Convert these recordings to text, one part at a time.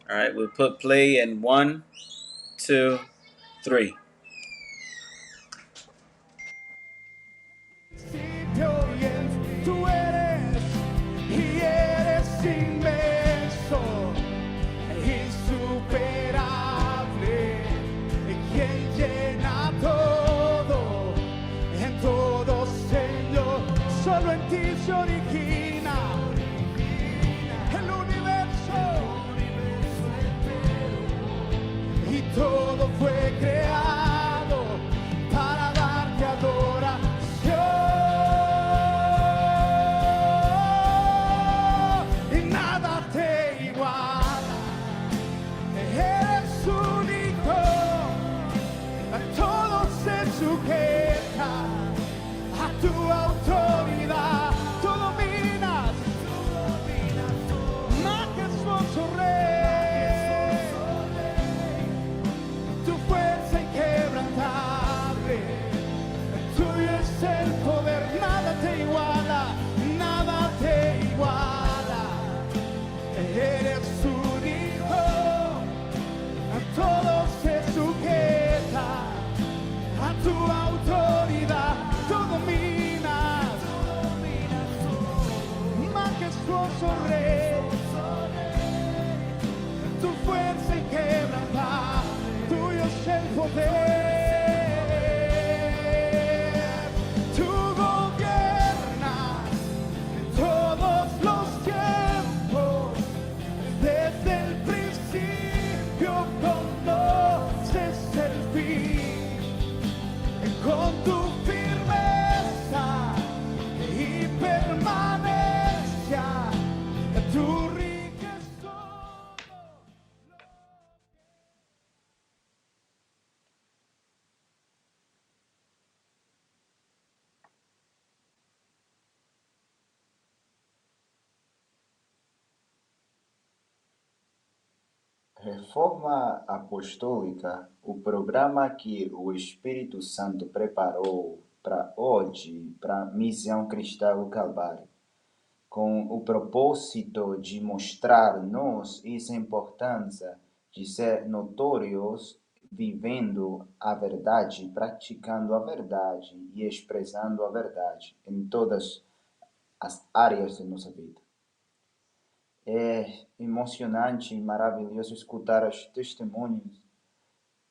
All right, we'll put play in one, two, three. Tú eres y eres inmenso, insuperable, quien llena todo, en todo Señor, solo en ti se origina el universo y todo fue creado para darte adoración y nada te iguala, eres único, todo se sujeta a tu autoridad, tú dominas, majestuoso Rey, tu fuerza inquebrantable, tuyo es el poder, nada te iguala, nada te iguala, eres único, todo se sujeta a tu autoridad, tú dominas, majestuoso Rey, tu fuerza inquebrantable, tuyo es el poder, tú gobiernas todos los tiempos, desde el principio conoces el fin, con tu firmeza y permanencia, tú riges todo. Reforma Apostólica, o programa que o Espírito Santo preparou para hoje, para a Missão Cristã do Calvário, com o propósito de mostrar-nos essa importância de ser notórios, vivendo a verdade, praticando a verdade e expressando a verdade em todas as áreas de nossa vida. É emocionante e maravilhoso escutar os testemunhos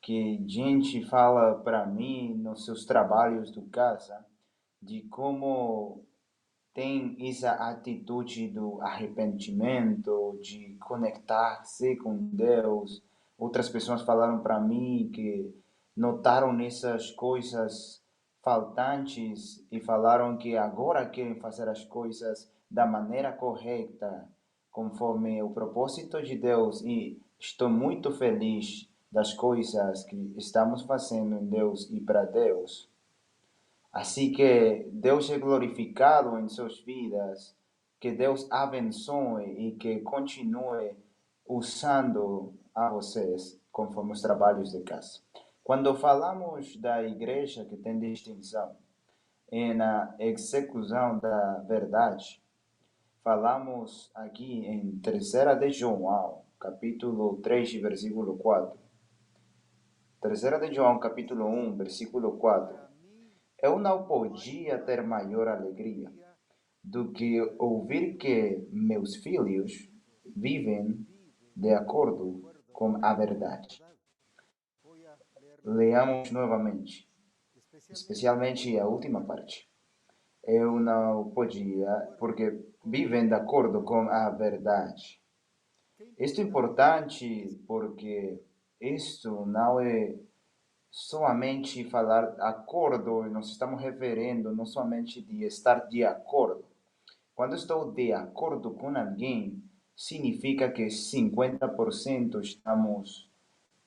que gente fala para mim nos seus trabalhos do casa, de como tem essa atitude do arrependimento, de conectar-se com Deus. Outras pessoas falaram para mim que notaram essas coisas faltantes e falaram que agora querem fazer as coisas da maneira correta, conforme o propósito de Deus. E estou muito feliz das coisas que estamos fazendo em Deus e para Deus. Assim que Deus é glorificado em suas vidas, que Deus abençoe e que continue usando a vocês conforme os trabalhos de casa. Quando falamos da igreja que tem distinção e na execução da verdade, falamos aqui em 3 de João, capítulo 3, versículo 4. 3 de João, capítulo 1, versículo 4. Eu não podia ter maior alegria do que ouvir que meus filhos vivem de acordo com a verdade. Leamos novamente, especialmente a última parte. Eu não podia, porque vivem de acordo com a verdade. Isto é importante porque isto não é somente falar acordo, nós estamos referindo não somente de estar de acordo. Quando estou de acordo com alguém, significa que 50% estamos,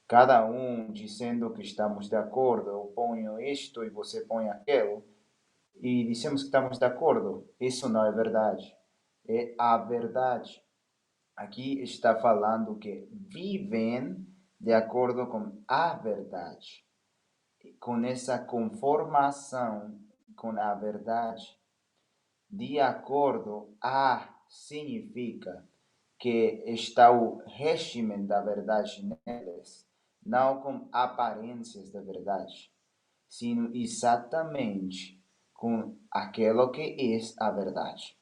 cada um dizendo que estamos de acordo. Eu ponho isto e você põe aquilo, e dizemos que estamos de acordo. Isso não é verdade. É a verdade. Aqui está falando que vivem de acordo com a verdade. Com essa conformação com a verdade, de acordo a significa que está o regime da verdade neles, não com aparências da verdade, sino exatamente com aquilo que é a verdade.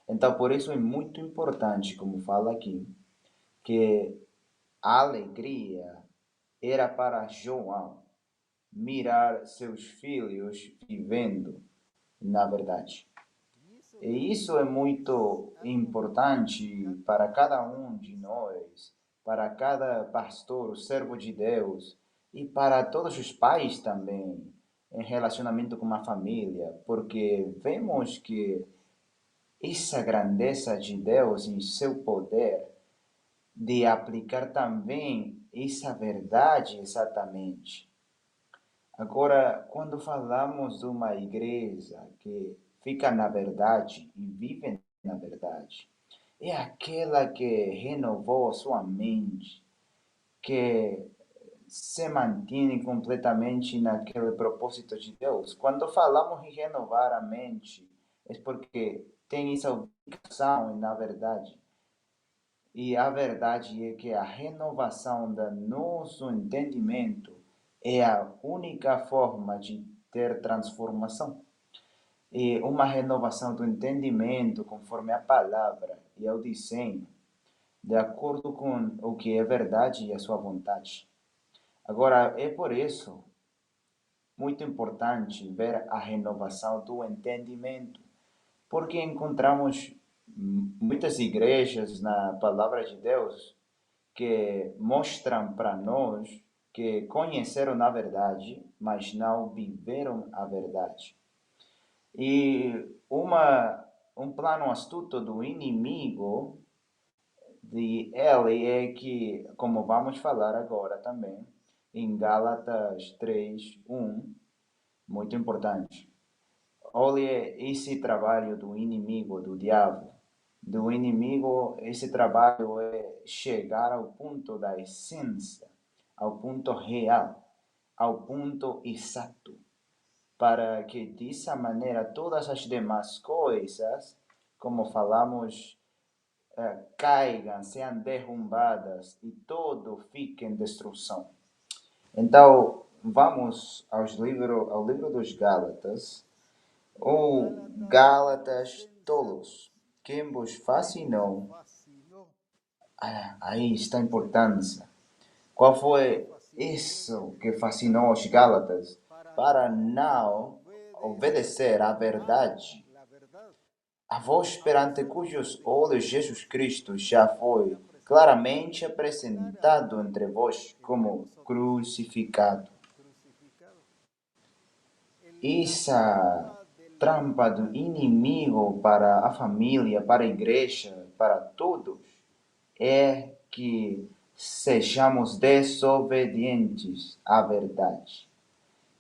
Então, por isso é muito importante, como fala aqui, que a alegria era para João mirar seus filhos vivendo na verdade. E isso é muito importante para cada um de nós, para cada pastor, servo de Deus, e para todos os pais também, em relacionamento com a família, porque vemos que essa grandeza de Deus e seu poder de aplicar também essa verdade exatamente. Agora, quando falamos de uma igreja que fica na verdade e vive na verdade, é aquela que renovou sua mente, que se mantém completamente naquele propósito de Deus. Quando falamos em renovar a mente, é porque tem essa ubicação na verdade. E a verdade é que a renovação do nosso entendimento é a única forma de ter transformação. E uma renovação do entendimento conforme a palavra e ao desenho, de acordo com o que é verdade e a sua vontade. Agora, é por isso muito importante ver a renovação do entendimento, porque encontramos muitas igrejas na palavra de Deus que mostram para nós que conheceram a verdade, mas não viveram a verdade. E um plano astuto do inimigo de ele é que, como vamos falar agora também, em Gálatas 3:1, muito importante. Olha esse trabalho do inimigo, do diabo. Do inimigo, esse trabalho é chegar ao ponto da essência, ao ponto real, ao ponto exato, para que dessa maneira todas as demais coisas, como falamos, caigam, sejam derrubadas e tudo fique em destruição. Então, vamos ao livro dos Gálatas, ou Gálatas tolos, quem vos fascinou. Aí está a importância. Qual foi isso que fascinou os Gálatas? Para não obedecer à verdade, a voz perante cujos olhos Jesus Cristo já foi claramente apresentado entre vós como crucificado. Essa trampa do inimigo para a família, para a igreja, para todos, é que sejamos desobedientes à verdade,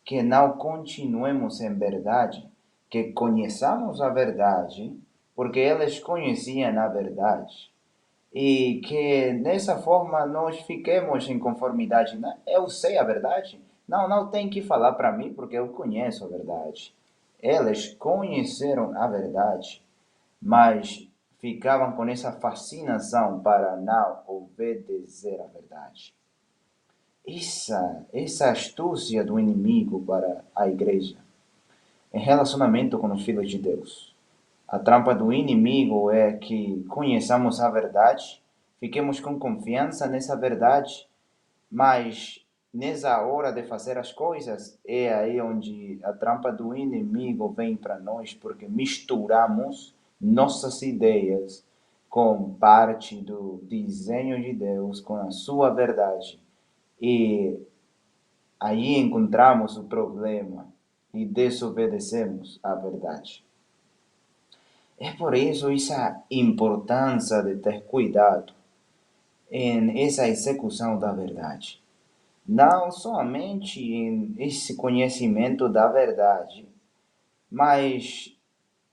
que não continuemos em verdade, que conheçamos a verdade, porque eles conheciam a verdade, e que dessa forma nós fiquemos em conformidade. Eu sei a verdade, não tem que falar para mim, porque eu conheço a verdade. Eles conheceram a verdade, mas ficavam com essa fascinação para não obedecer à verdade. Essa astúcia do inimigo para a igreja, em relacionamento com os filhos de Deus. A trampa do inimigo é que conheçamos a verdade, fiquemos com confiança nessa verdade, mas nessa hora de fazer as coisas é aí onde a trampa do inimigo vem para nós, porque misturamos nossas ideias com parte do desenho de Deus, com a sua verdade. E aí encontramos o problema e desobedecemos à verdade. É por isso essa importância de ter cuidado em essa execução da verdade. Não somente em esse conhecimento da verdade, mas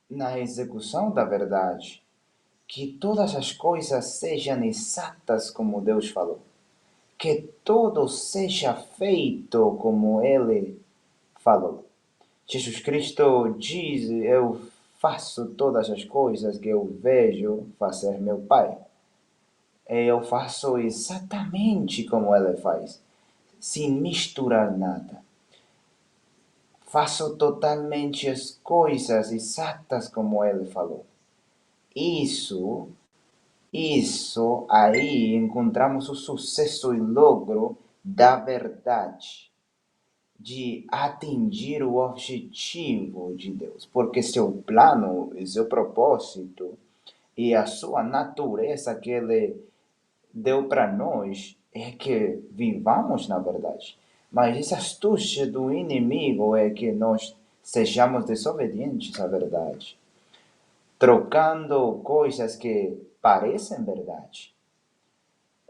na execução da verdade. Que todas as coisas sejam exatas como Deus falou. Que tudo seja feito como Ele falou. Jesus Cristo diz: eu faço todas as coisas que eu vejo fazer meu Pai. Eu faço exatamente como ele faz, sem misturar nada. Faço totalmente as coisas exatas como ele falou. Isso, isso aí encontramos o sucesso e logro da verdade, de atingir o objetivo de Deus, porque seu plano, seu propósito e a sua natureza que ele deu para nós é que vivamos na verdade. Mas essa astúcia do inimigo é que nós sejamos desobedientes à verdade, trocando coisas que parecem verdade.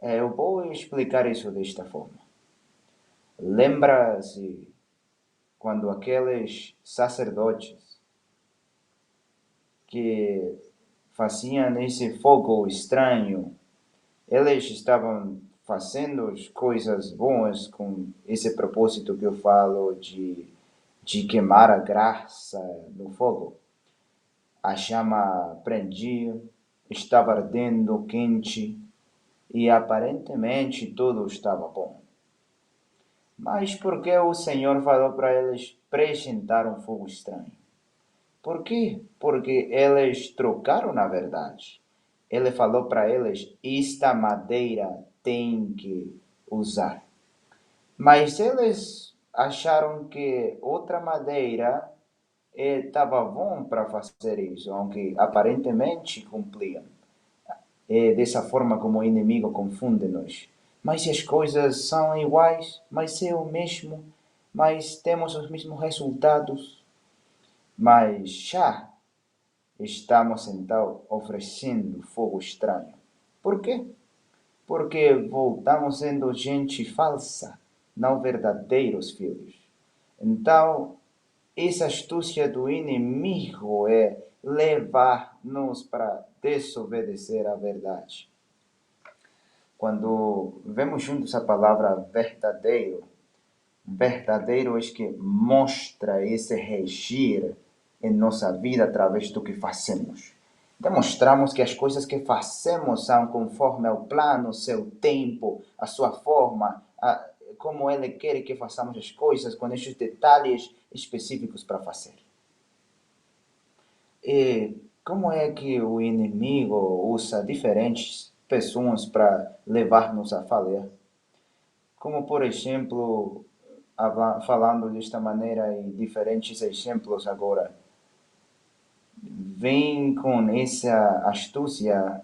Eu vou explicar isso desta forma. Lembra-se quando aqueles sacerdotes que faziam esse fogo estranho, eles estavam fazendo coisas boas com esse propósito que eu falo de queimar a graça no fogo. A chama prendia, estava ardendo quente e aparentemente tudo estava bom. Mas por que o Senhor falou para eles apresentar um fogo estranho? Por quê? Porque eles trocaram na verdade. Ele falou para eles: esta madeira tem que usar. Mas eles acharam que outra madeira estava bom para fazer isso, aunque aparentemente cumpriam. É dessa forma como o inimigo confunde-nos. Mas se as coisas são iguais, mas é o mesmo, mas temos os mesmos resultados, mas já estamos então oferecendo fogo estranho. Por quê? Porque voltamos sendo gente falsa, não verdadeiros filhos. Então, essa astúcia do inimigo é levar-nos para desobedecer à verdade. Quando vemos juntos a palavra verdadeiro, verdadeiro é que mostra esse regir em nossa vida através do que fazemos. Demonstramos que as coisas que fazemos são conforme ao plano, seu tempo, a sua forma, como Ele quer que façamos as coisas, com esses detalhes específicos para fazer. E como é que o inimigo usa diferentes pessoas para levar-nos a falhar? Como, por exemplo, falando desta maneira e diferentes exemplos agora, vem com essa astúcia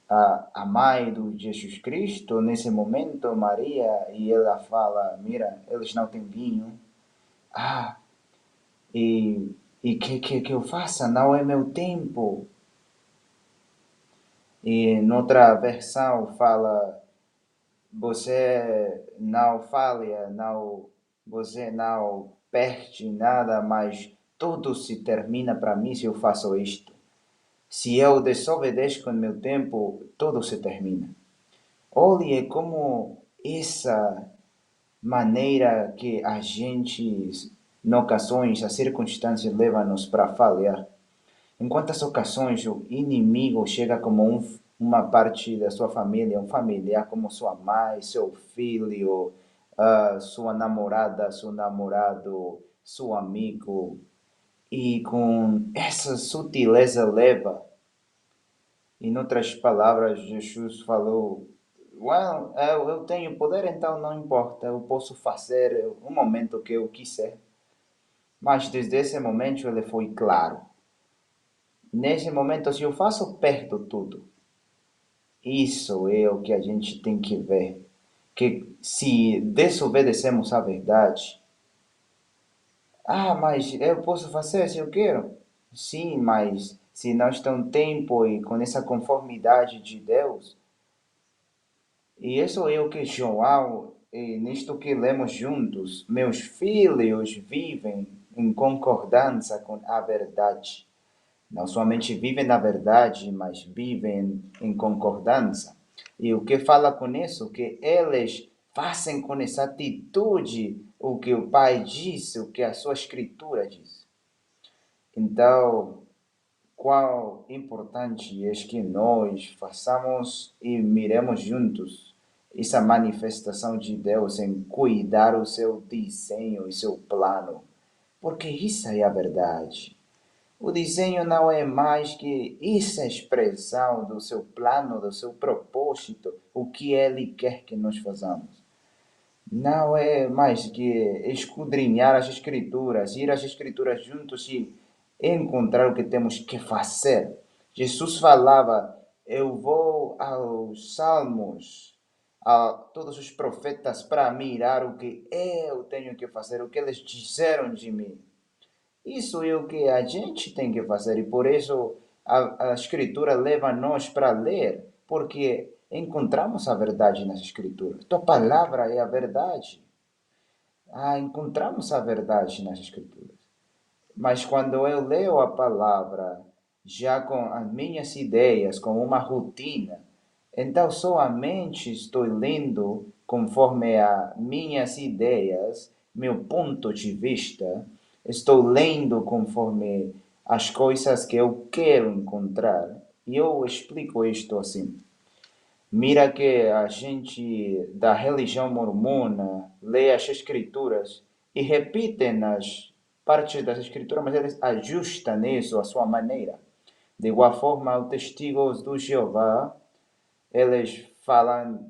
a mãe do Jesus Cristo, nesse momento, Maria, e ela fala, mira, eles não têm vinho. Ah, e que eu faça? Não é meu tempo. E noutra versão fala, você não falha, não, você não perde nada, mas tudo se termina para mim se eu faço isto. Se eu desobedeço com meu tempo, tudo se termina. Olhe como essa maneira que a gente, em ocasiões, as circunstâncias levam-nos para falhar. Em quantas ocasiões o inimigo chega como uma parte da sua família, um familiar como sua mãe, seu filho, sua namorada, seu namorado, seu amigo, e com essa sutileza leva. Em outras palavras, Jesus falou: well, eu tenho poder, então não importa, eu posso fazer o momento que eu quiser. Mas desde esse momento ele foi claro. Nesse momento, se eu faço, perto tudo. Isso é o que a gente tem que ver. Que se desobedecemos à verdade, mas eu posso fazer se eu quero. Sim, mas se nós temos tempo e com essa conformidade de Deus, e isso é o que João, e nisto que lemos juntos, meus filhos vivem em concordância com a verdade. Não somente vivem na verdade, mas vivem em concordância. E o que fala com isso? Que eles fazem com essa atitude o que o Pai disse, o que a sua Escritura diz. Então, quão importante é que nós façamos e miremos juntos essa manifestação de Deus em cuidar o seu desenho e seu plano, porque isso é a verdade. O desenho não é mais que essa expressão do seu plano, do seu propósito, o que ele quer que nós façamos. Não é mais que escudrinhar as Escrituras, ir às Escrituras juntos e encontrar o que temos que fazer. Jesus falava: eu vou aos Salmos, a todos os profetas, para mirar o que eu tenho que fazer, o que eles disseram de mim. Isso é o que a gente tem que fazer e por isso a Escritura leva-nos para ler, porque encontramos a verdade nas Escrituras. Tua palavra é a verdade. Encontramos a verdade nas Escrituras. Mas quando eu leio a palavra já com as minhas ideias, com uma rotina, então somente estou lendo conforme as minhas ideias, meu ponto de vista, estou lendo conforme as coisas que eu quero encontrar. E eu explico isto assim. Mira que a gente da religião mormona lê as escrituras e repite nas partes das escrituras, mas eles ajustam isso à sua maneira. De igual forma, os testigos do Jeová, eles falam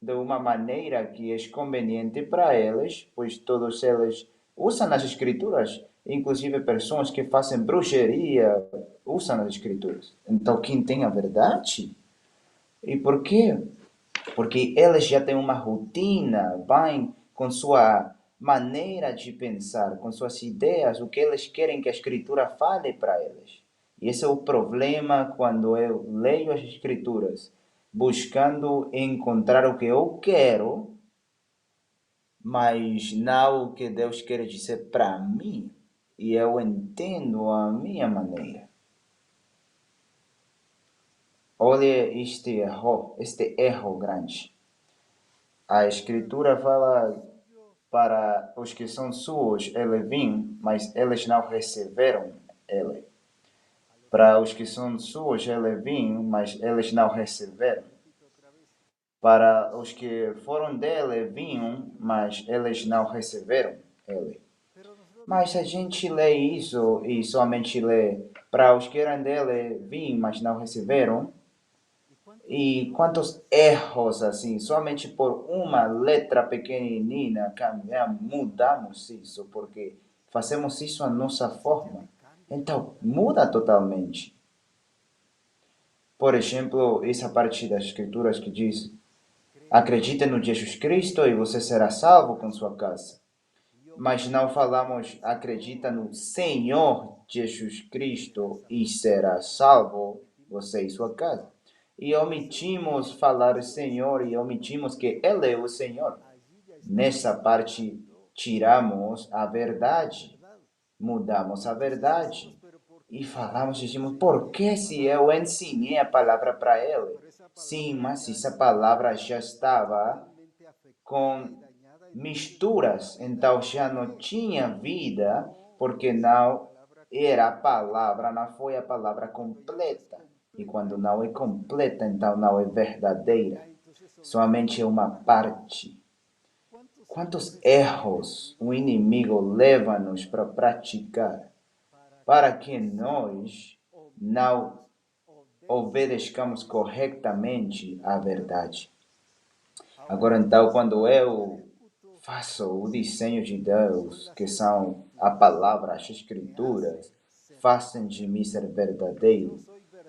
de uma maneira que é conveniente para eles, pois todos eles usam as escrituras, inclusive pessoas que fazem bruxaria usam as escrituras. Então, quem tem a verdade? E por quê? Porque eles já têm uma rotina, vão com sua maneira de pensar, com suas ideias, o que eles querem que a Escritura fale para eles. E esse é o problema quando eu leio as Escrituras, buscando encontrar o que eu quero, mas não o que Deus quer dizer para mim. E eu entendo a minha maneira. Olha este erro grande. A Escritura fala para os que são suos, ele vem, mas eles não receberam ele. Para os que são suos, ele vem, mas eles não receberam. Para os que foram dele, vinham, mas eles não receberam ele. Mas a gente lê isso e somente lê para os que eram dele, vêm, mas não receberam. E quantos erros assim, somente por uma letra pequenina, mudamos isso, porque fazemos isso à nossa forma. Então, muda totalmente. Por exemplo, essa parte das Escrituras que diz: acredite no Jesus Cristo e você será salvo com sua casa. Mas não falamos, acredita no Senhor Jesus Cristo e será salvo você e sua casa. E omitimos falar Senhor e omitimos que Ele é o Senhor. Nessa parte, tiramos a verdade, mudamos a verdade. E falamos, dizemos, por que se eu ensinei a palavra para ele? Sim, mas essa palavra já estava com misturas, então já não tinha vida, porque não era a palavra, não foi a palavra completa. E quando não é completa, então não é verdadeira. Somente é uma parte. Quantos erros o inimigo leva-nos para praticar para que nós não obedezcamos corretamente à verdade? Agora, então, quando eu faço o desenho de Deus, que são a palavra, as escrituras, fazem de mim ser verdadeiro.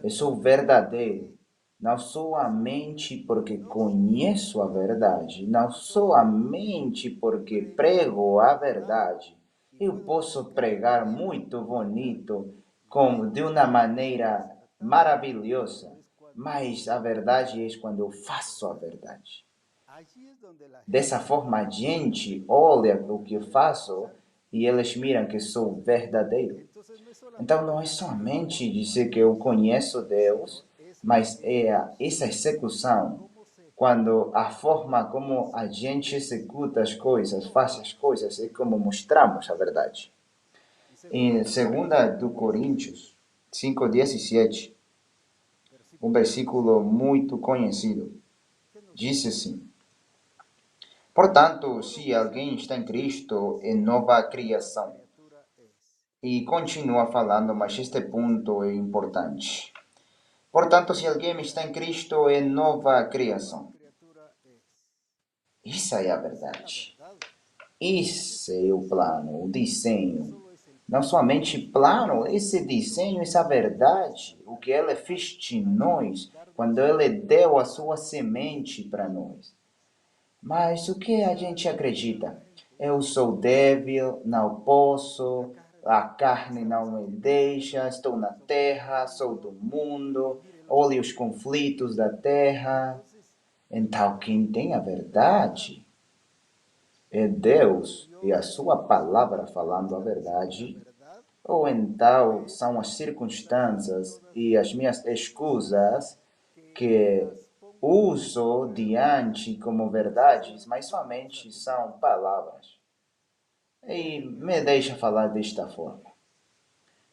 Eu sou verdadeiro, não somente porque conheço a verdade, não somente porque prego a verdade. Eu posso pregar muito bonito, de uma maneira maravilhosa, mas a verdade é quando eu faço a verdade. Dessa forma, a gente olha o que eu faço e eles miram que sou verdadeiro. Então, não é somente dizer que eu conheço Deus, mas é essa execução, quando a forma como a gente executa as coisas, faz as coisas, é como mostramos a verdade. Em 2 Coríntios, 5:17, um versículo muito conhecido. Diz assim: portanto, se alguém está em Cristo, é nova criação. E continua falando, mas este ponto é importante. Portanto, se alguém está em Cristo, é nova criação. Isso é a verdade. Esse é o plano, o desenho. Não somente plano, esse desenho, essa verdade, o que ele fez de nós, quando ele deu a sua semente para nós. Mas o que a gente acredita? Eu sou débil, não posso, a carne não me deixa, estou na terra, sou do mundo, olhe os conflitos da terra. Então, quem tem a verdade é Deus e a sua palavra falando a verdade, ou então são as circunstâncias e as minhas escusas que uso diante como verdades, mas somente são palavras. E me deixa falar desta forma.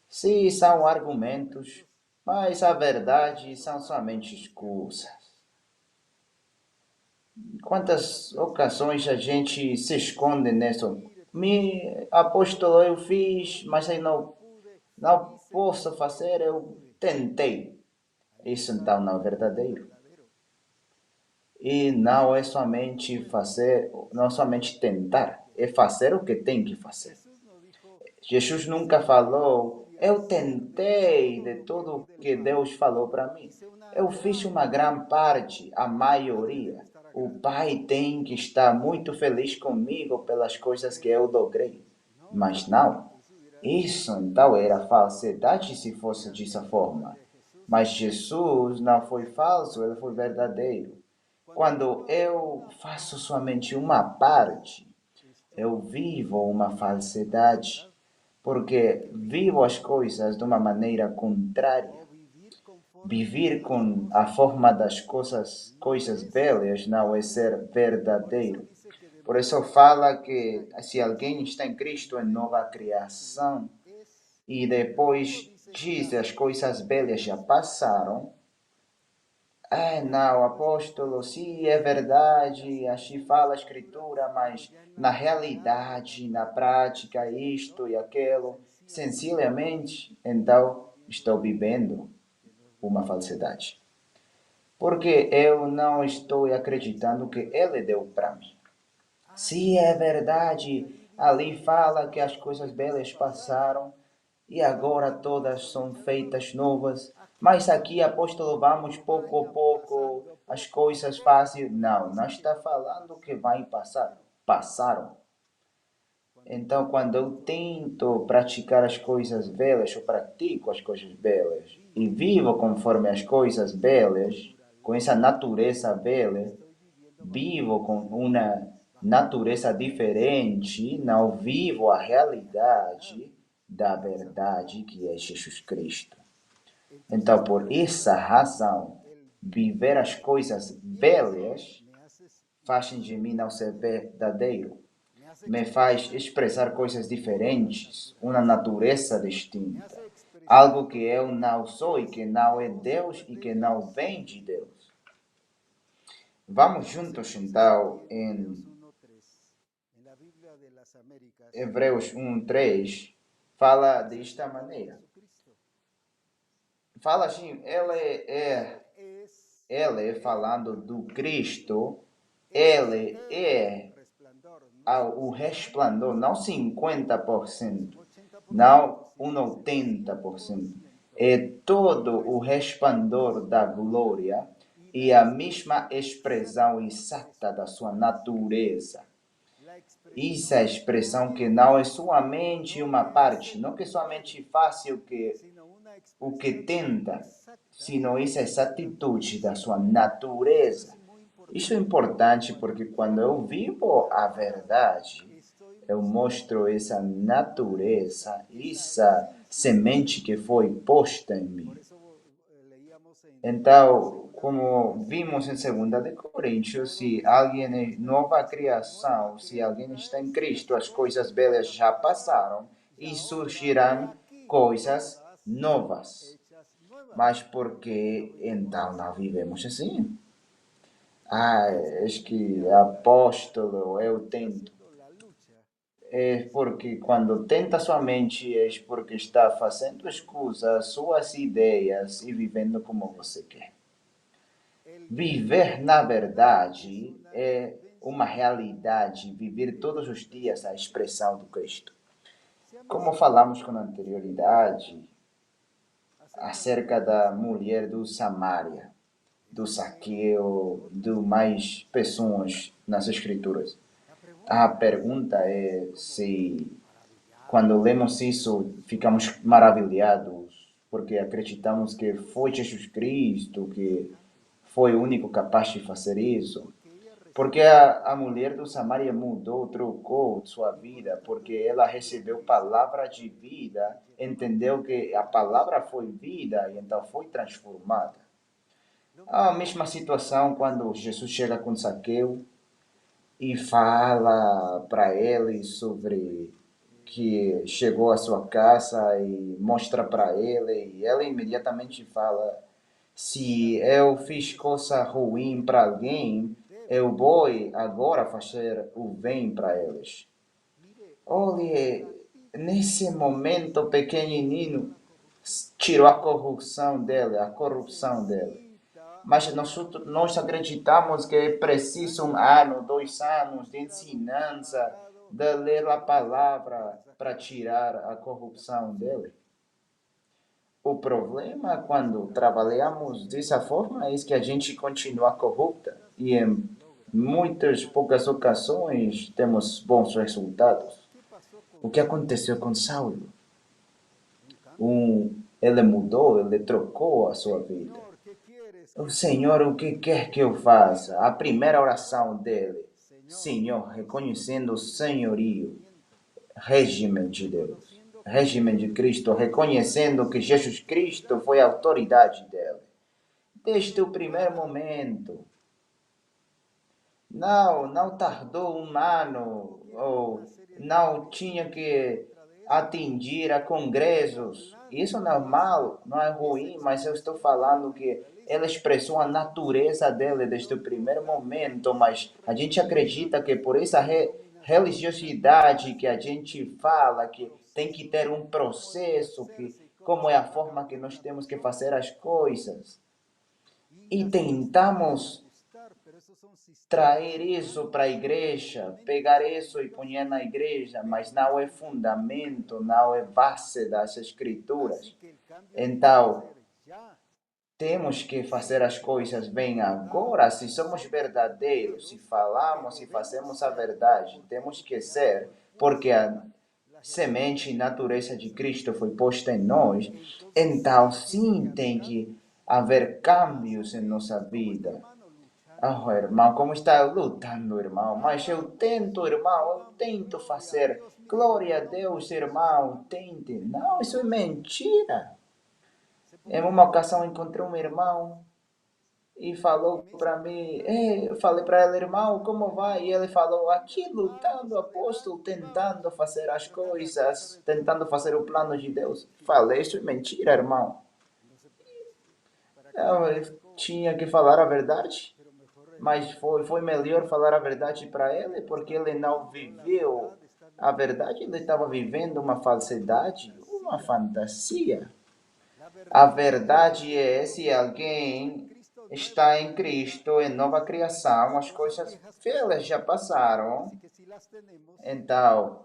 Se são argumentos, mas a verdade são somente escusas. Quantas ocasiões a gente se esconde nisso? Apóstolo, eu fiz, mas eu não posso fazer, eu tentei. Isso então não é verdadeiro. E não é somente fazer, não é somente tentar, é fazer o que tem que fazer. Jesus nunca falou, eu tentei de tudo o que Deus falou para mim. Eu fiz uma grande parte, a maioria. O Pai tem que estar muito feliz comigo pelas coisas que eu logrei. Mas não. Isso então era falsidade se fosse dessa forma. Mas Jesus não foi falso, ele foi verdadeiro. Quando eu faço somente uma parte, eu vivo uma falsidade, porque vivo as coisas de uma maneira contrária. Viver com a forma das coisas belas não é ser verdadeiro. Por isso fala que se alguém está em Cristo é nova criação. E depois diz as coisas belas já passaram. Não, apóstolo, sim, é verdade, assim fala a escritura, mas na realidade, na prática, isto e aquilo, sencillamente, então estou vivendo uma falsidade. Porque eu não estou acreditando que ele deu para mim. Se é verdade, ali fala que as coisas belas passaram e agora todas são feitas novas. Mas aqui, apóstolo, vamos pouco a pouco, as coisas fáceis. Não, não está falando que vai passar. Passaram. Então, quando eu tento praticar as coisas belas, eu pratico as coisas belas e vivo conforme as coisas belas, com essa natureza bela, vivo com uma natureza diferente, não vivo a realidade da verdade que é Jesus Cristo. Então, por essa razão, viver as coisas belas fazem de mim não ser verdadeiro. Me faz expressar coisas diferentes, uma natureza distinta. Algo que eu não sou e que não é Deus e que não vem de Deus. Vamos juntos então em Hebreus 1:3, fala desta maneira. Fala assim, ele falando do Cristo, ele é o resplandor, não 50%, não um 80%. É todo o resplandor da glória e a mesma expressão exata da sua natureza. Isso é a expressão que não é somente uma parte, não que somente faça o que tenta, sino essa atitude da sua natureza. Isso é importante porque quando eu vivo a verdade, eu mostro essa natureza, essa semente que foi posta em mim. Então, como vimos em 2 de Coríntios, se alguém é nova criação, se alguém está em Cristo, as coisas belas já passaram e surgirão coisas novas. Mas porque então não vivemos assim? Ah, é que apóstolo, eu tento. É porque quando tenta sua mente, é porque está fazendo escusa suas ideias e vivendo como você quer. Viver na verdade é uma realidade, viver todos os dias a expressão do Cristo. Como falamos com anterioridade acerca da mulher do Samaria, do Zaqueu, de mais pessoas nas Escrituras. A pergunta é se, quando lemos isso, ficamos maravilhados, porque acreditamos que foi Jesus Cristo que foi o único capaz de fazer isso. Porque a mulher do Samaria mudou, trocou sua vida, porque ela recebeu palavra de vida, entendeu que a palavra foi vida e então foi transformada. A mesma situação quando Jesus chega com Zaqueu e fala para ele sobre que chegou à sua casa e mostra para ele, e ele imediatamente fala: se eu fiz coisa ruim para alguém, eu vou agora fazer o bem para eles. Olhe, nesse momento pequenininho, tirou a corrupção dele, a corrupção dele. Mas nós acreditamos que é preciso 1 ano, 2 anos de ensinança, de ler a palavra para tirar a corrupção dele. O problema quando trabalhamos dessa forma é que a gente continua corrupta e em muitas poucas ocasiões temos bons resultados. O que aconteceu com Saulo? Ele mudou, ele trocou a sua vida. O Senhor, o que quer que eu faça? A primeira oração dele, Senhor, reconhecendo o senhorio, regime de Deus, regime de Cristo, reconhecendo que Jesus Cristo foi a autoridade dele. Desde o primeiro momento. Não tardou 1 ano, ou não tinha que atingir a congressos. Isso não é mal, não é ruim, mas eu estou falando que ela expressou a natureza dele desde o primeiro momento, mas a gente acredita que por essa religiosidade que a gente fala, que tem que ter um processo, que como é a forma que nós temos que fazer as coisas. E tentamos trazer isso para a igreja, pegar isso e pôr na igreja, mas não é fundamento, não é base das escrituras. Então, temos que fazer as coisas bem agora, se somos verdadeiros, se falamos e fazemos a verdade, temos que ser, porque a semente e natureza de Cristo foi posta em nós, então sim tem que haver cambios em nossa vida. Ah, irmão, como está lutando, irmão? Mas eu tento, irmão, eu tento fazer. Glória a Deus, irmão, tente. Não, isso é mentira. Em uma ocasião encontrei um irmão e falou para mim, eu falei para ele, irmão, como vai? E ele falou, aqui lutando, apóstolo, tentando fazer as coisas, tentando fazer o plano de Deus. Falei, isso é mentira, irmão. Eu tinha que falar a verdade. Mas foi melhor falar a verdade para ele, porque ele não viveu a verdade, ele estava vivendo uma falsidade, uma fantasia. A verdade é, se alguém está em Cristo, em nova criação, as coisas velhas já passaram. Então,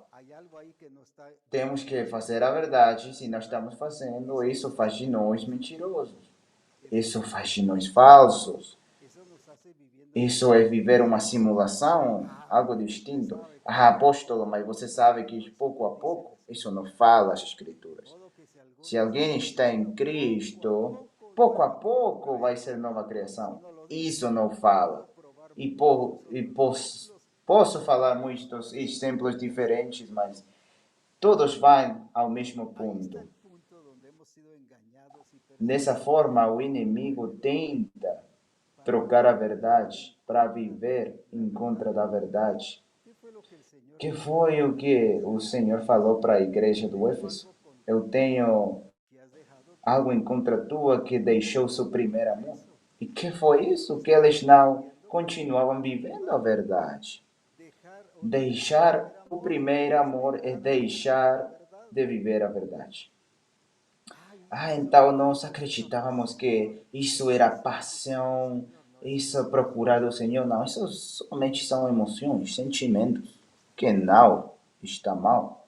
temos que fazer a verdade. Se nós estamos fazendo, isso faz de nós mentirosos. Isso faz de nós falsos. Isso é viver uma simulação, algo distinto. Ah, apóstolo, mas você sabe que pouco a pouco, isso não fala as escrituras. Se alguém está em Cristo, pouco a pouco vai ser nova criação. Isso não fala. Posso falar muitos exemplos diferentes, mas todos vão ao mesmo ponto. Dessa forma, o inimigo tenta trocar a verdade para viver em contra da verdade. Que foi o que o Senhor falou para a igreja do Éfeso? Eu tenho algo em contra tua que deixou seu primeiro amor. E que foi isso? Que eles não continuavam vivendo a verdade. Deixar o primeiro amor é deixar de viver a verdade. Então nós acreditávamos que isso era paixão, isso é procurar o Senhor. Não, isso somente são emoções, sentimentos, que não está mal.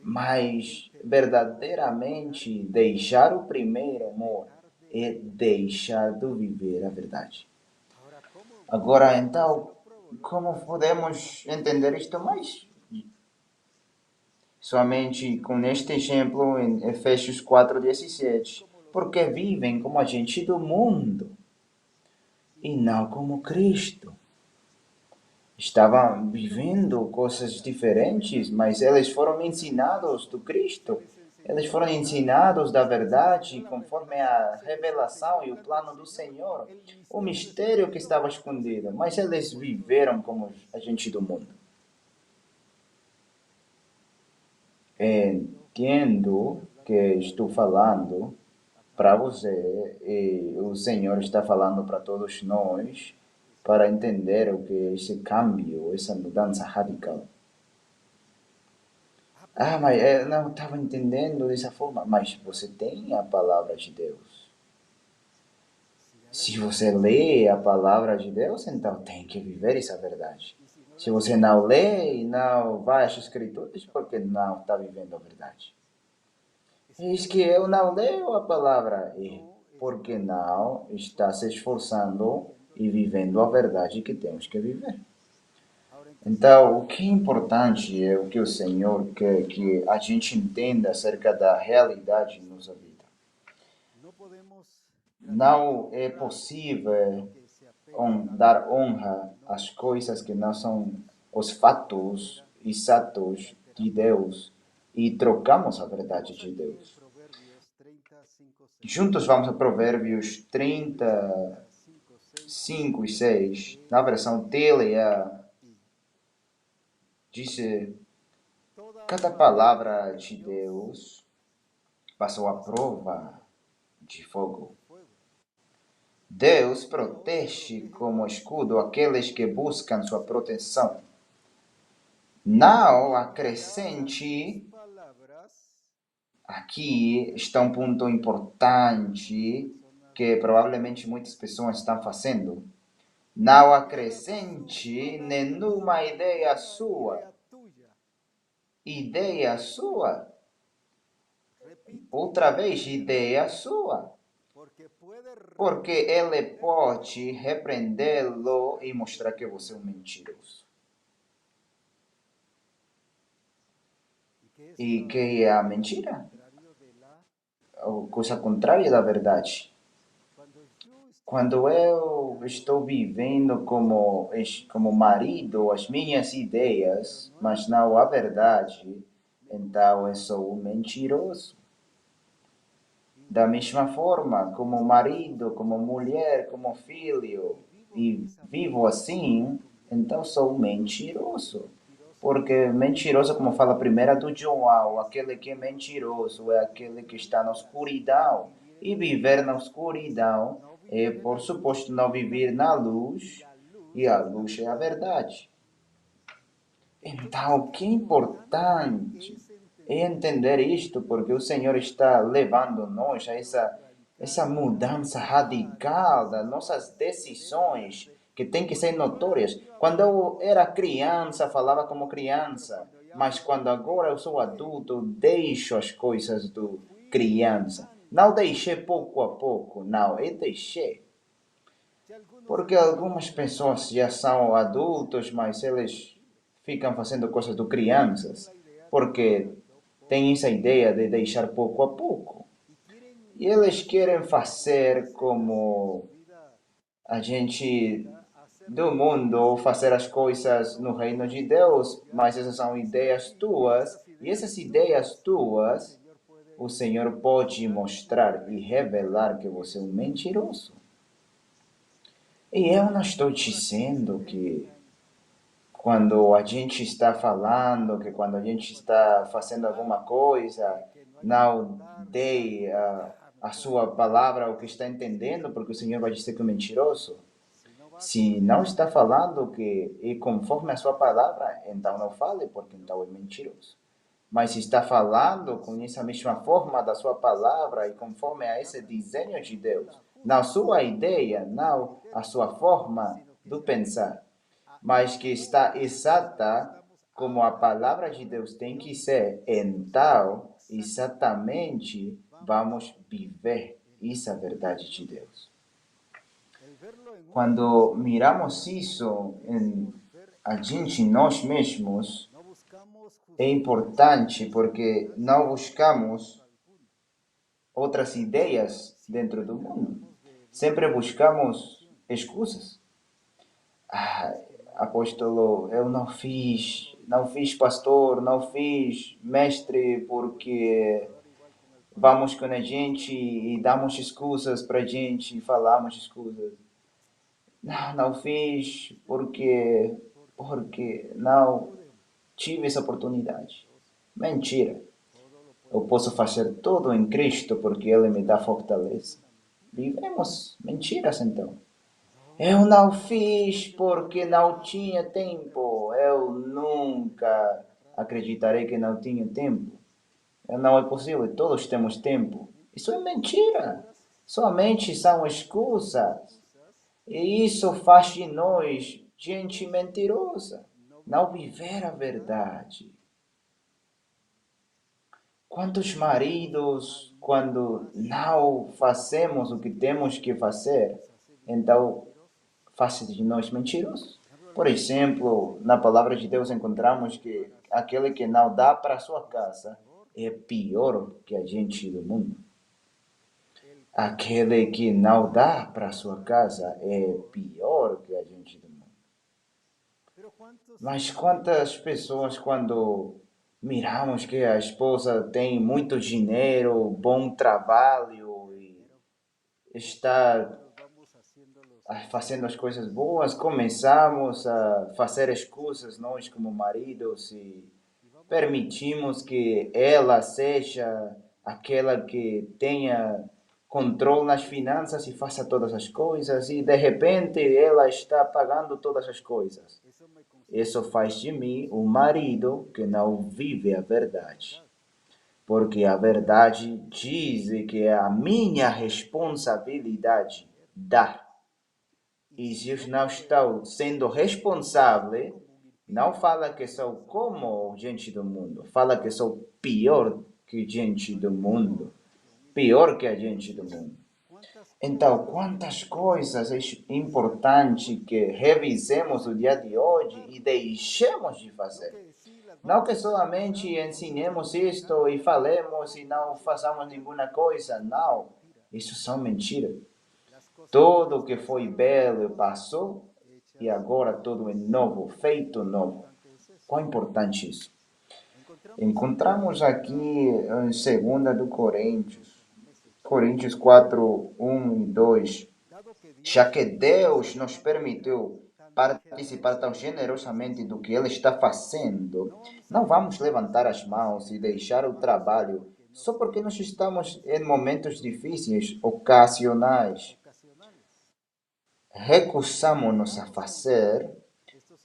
Mas verdadeiramente deixar o primeiro amor é deixar de viver a verdade. Agora, então, como podemos entender isto mais? Somente com este exemplo em Efésios 4:17, porque vivem como agente do mundo e não como Cristo. Estavam vivendo coisas diferentes, mas eles foram ensinados do Cristo. Eles foram ensinados da verdade conforme a revelação e o plano do Senhor. O mistério que estava escondido, mas eles viveram como agente do mundo. Entendo que estou falando para você e o Senhor está falando para todos nós para entender o que é esse câmbio, essa mudança radical. Mas eu não estava entendendo dessa forma. Mas você tem a palavra de Deus. Se você lê a palavra de Deus, então tem que viver essa verdade. Se você não lê e não vai às escrituras, porque não está vivendo a verdade. Diz que eu não leio a palavra e porque não está se esforçando e vivendo a verdade que temos que viver. Então, o que é importante é o que o Senhor quer que a gente entenda acerca da realidade em nossa vida. Não é possível dar honra às coisas que não são os fatos exatos de Deus e trocamos a verdade de Deus. Juntos vamos a Provérbios 35 e 6, na versão TLA, diz: cada palavra de Deus passou à prova de fogo. Deus protege como escudo aqueles que buscam sua proteção. Não acrescente. Aqui está um ponto importante que provavelmente muitas pessoas estão fazendo. Não acrescente nenhuma ideia sua. Ideia sua. Outra vez, ideia sua. Porque ele pode repreendê-lo e mostrar que você é um mentiroso. E que é a mentira? Ou coisa contrária da verdade. Quando eu estou vivendo como marido as minhas ideias, mas não a verdade, então eu sou um mentiroso. Da mesma forma, como marido, como mulher, como filho, e vivo assim, então sou um mentiroso. Porque mentiroso, como fala a primeira do João, aquele que é mentiroso é aquele que está na escuridão. E viver na escuridão é, por suposto, não viver na luz, e a luz é a verdade. Então, o que é importante é entender isto, porque o Senhor está levando nós a essa mudança radical das nossas decisões, que tem que ser notórias. Quando eu era criança, falava como criança, mas quando agora eu sou adulto, deixo as coisas do criança. Não deixei pouco a pouco, não, eu deixei. Porque algumas pessoas já são adultos, mas eles ficam fazendo coisas do crianças, porque tem essa ideia de deixar pouco a pouco. E eles querem fazer como a gente do mundo, fazer as coisas no reino de Deus, mas essas são ideias tuas, e essas ideias tuas, o Senhor pode mostrar e revelar que você é um mentiroso. E eu não estou dizendo que quando a gente está falando, que quando a gente está fazendo alguma coisa, não dê a sua palavra, o que está entendendo, porque o Senhor vai dizer que é mentiroso. Se não está falando que é conforme a sua palavra, então não fale, porque então é mentiroso. Mas se está falando com essa mesma forma da sua palavra e conforme a esse desenho de Deus, não a sua ideia, não a sua forma de pensar, mas que está exata como a palavra de Deus tem que ser, então, exatamente, vamos viver essa verdade de Deus. Quando miramos isso em a gente, nós mesmos, é importante porque não buscamos outras ideias dentro do mundo. Sempre buscamos excusas. Ah, apóstolo, eu não fiz pastor, não fiz mestre porque vamos com a gente e damos excusas para a gente e falamos excusas. Não fiz porque não tive essa oportunidade. Mentira. Eu posso fazer tudo em Cristo porque Ele me dá fortaleza. Vivemos mentiras então. Eu não fiz porque não tinha tempo. Eu nunca acreditarei que não tinha tempo. Não é possível, todos temos tempo. Isso é mentira. Somente são excusas. E isso faz de nós gente mentirosa. Não viver a verdade. Quantos maridos, quando não fazemos o que temos que fazer, então faz de nós mentirosos? Por exemplo, na palavra de Deus encontramos que aquele que não dá para sua casa é pior que a gente do mundo. Aquele que não dá para sua casa é pior que a gente do mundo. Mas quantas pessoas, quando miramos que a esposa tem muito dinheiro, bom trabalho e está fazendo as coisas boas, começamos a fazer excusas nós como maridos e permitimos que ela seja aquela que tenha controle nas finanças e faça todas as coisas e de repente ela está pagando todas as coisas. Isso faz de mim um marido que não vive a verdade. Porque a verdade diz que é a minha responsabilidade dar. E se eu não estou sendo responsável, não fala que sou como gente do mundo. Fala que sou pior que gente do mundo. Pior que a gente do mundo. Então, quantas coisas é importante que revisemos o dia de hoje e deixemos de fazer. Não que somente ensinemos isto e falemos e não façamos nenhuma coisa. Não, isso são mentiras. Tudo que foi belo passou e agora tudo é novo, feito novo. Quão importante isso. Encontramos aqui em 2 do Coríntios 4, 1 e 2, já que Deus nos permitiu participar tão generosamente do que Ele está fazendo, não vamos levantar as mãos e deixar o trabalho só porque nós estamos em momentos difíceis, ocasionais. Recusamos-nos a fazer,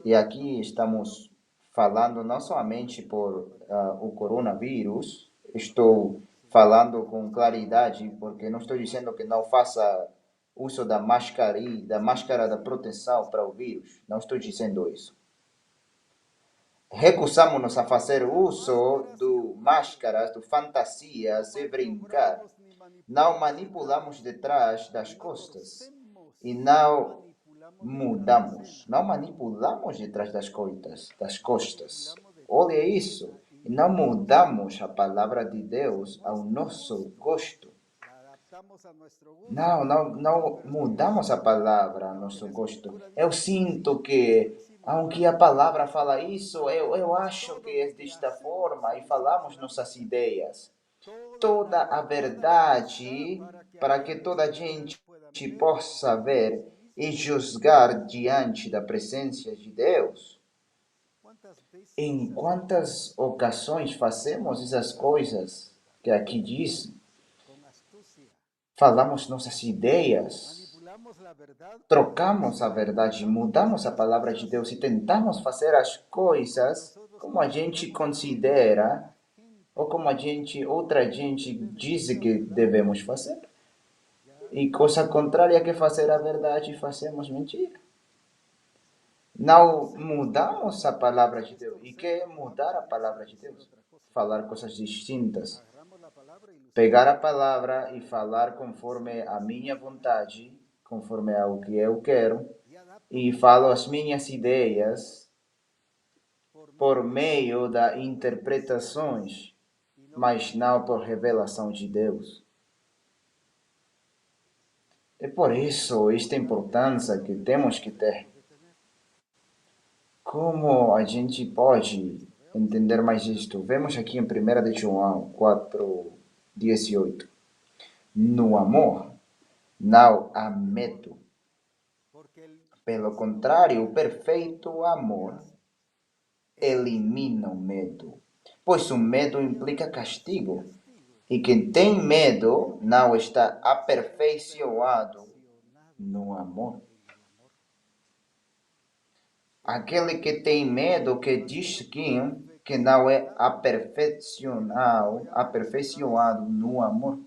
e aqui estamos falando não somente por o coronavírus, estou falando com claridade, porque não estou dizendo que não faça uso da máscara da proteção para o vírus. Não estou dizendo isso. Recusamos-nos a fazer uso de máscaras, de fantasias e brincar. Não manipulamos detrás das costas. E não manipulamos detrás das costas. Olha isso. E não mudamos a palavra de Deus ao nosso gosto. Não mudamos a palavra ao nosso gosto. Eu sinto que, aunque a palavra fala isso, eu acho que é desta forma e falamos nossas ideias. Toda a verdade para que toda a gente possa ver e julgar diante da presença de Deus. Em quantas ocasiões fazemos essas coisas que aqui diz? falamos nossas ideias, trocamos a verdade, mudamos a palavra de Deus e tentamos fazer as coisas como a gente considera ou como outra gente diz que devemos fazer. E coisa contrária que fazer a verdade, fazemos mentira. Não mudamos a palavra de Deus. E que é mudar a palavra de Deus? Falar coisas distintas. Pegar a palavra e falar conforme a minha vontade, conforme ao que eu quero, e falo as minhas ideias por meio das interpretações, mas não por revelação de Deus. É por isso esta importância que temos que ter. Como a gente pode entender mais isto? Vemos aqui em 1 de João 4:18. No amor não há medo. Pelo contrário, o perfeito amor elimina o medo, pois o medo implica castigo. E quem tem medo não está aperfeiçoado no amor. Aquele que tem medo, que diz que não é aperfeiçoado no amor.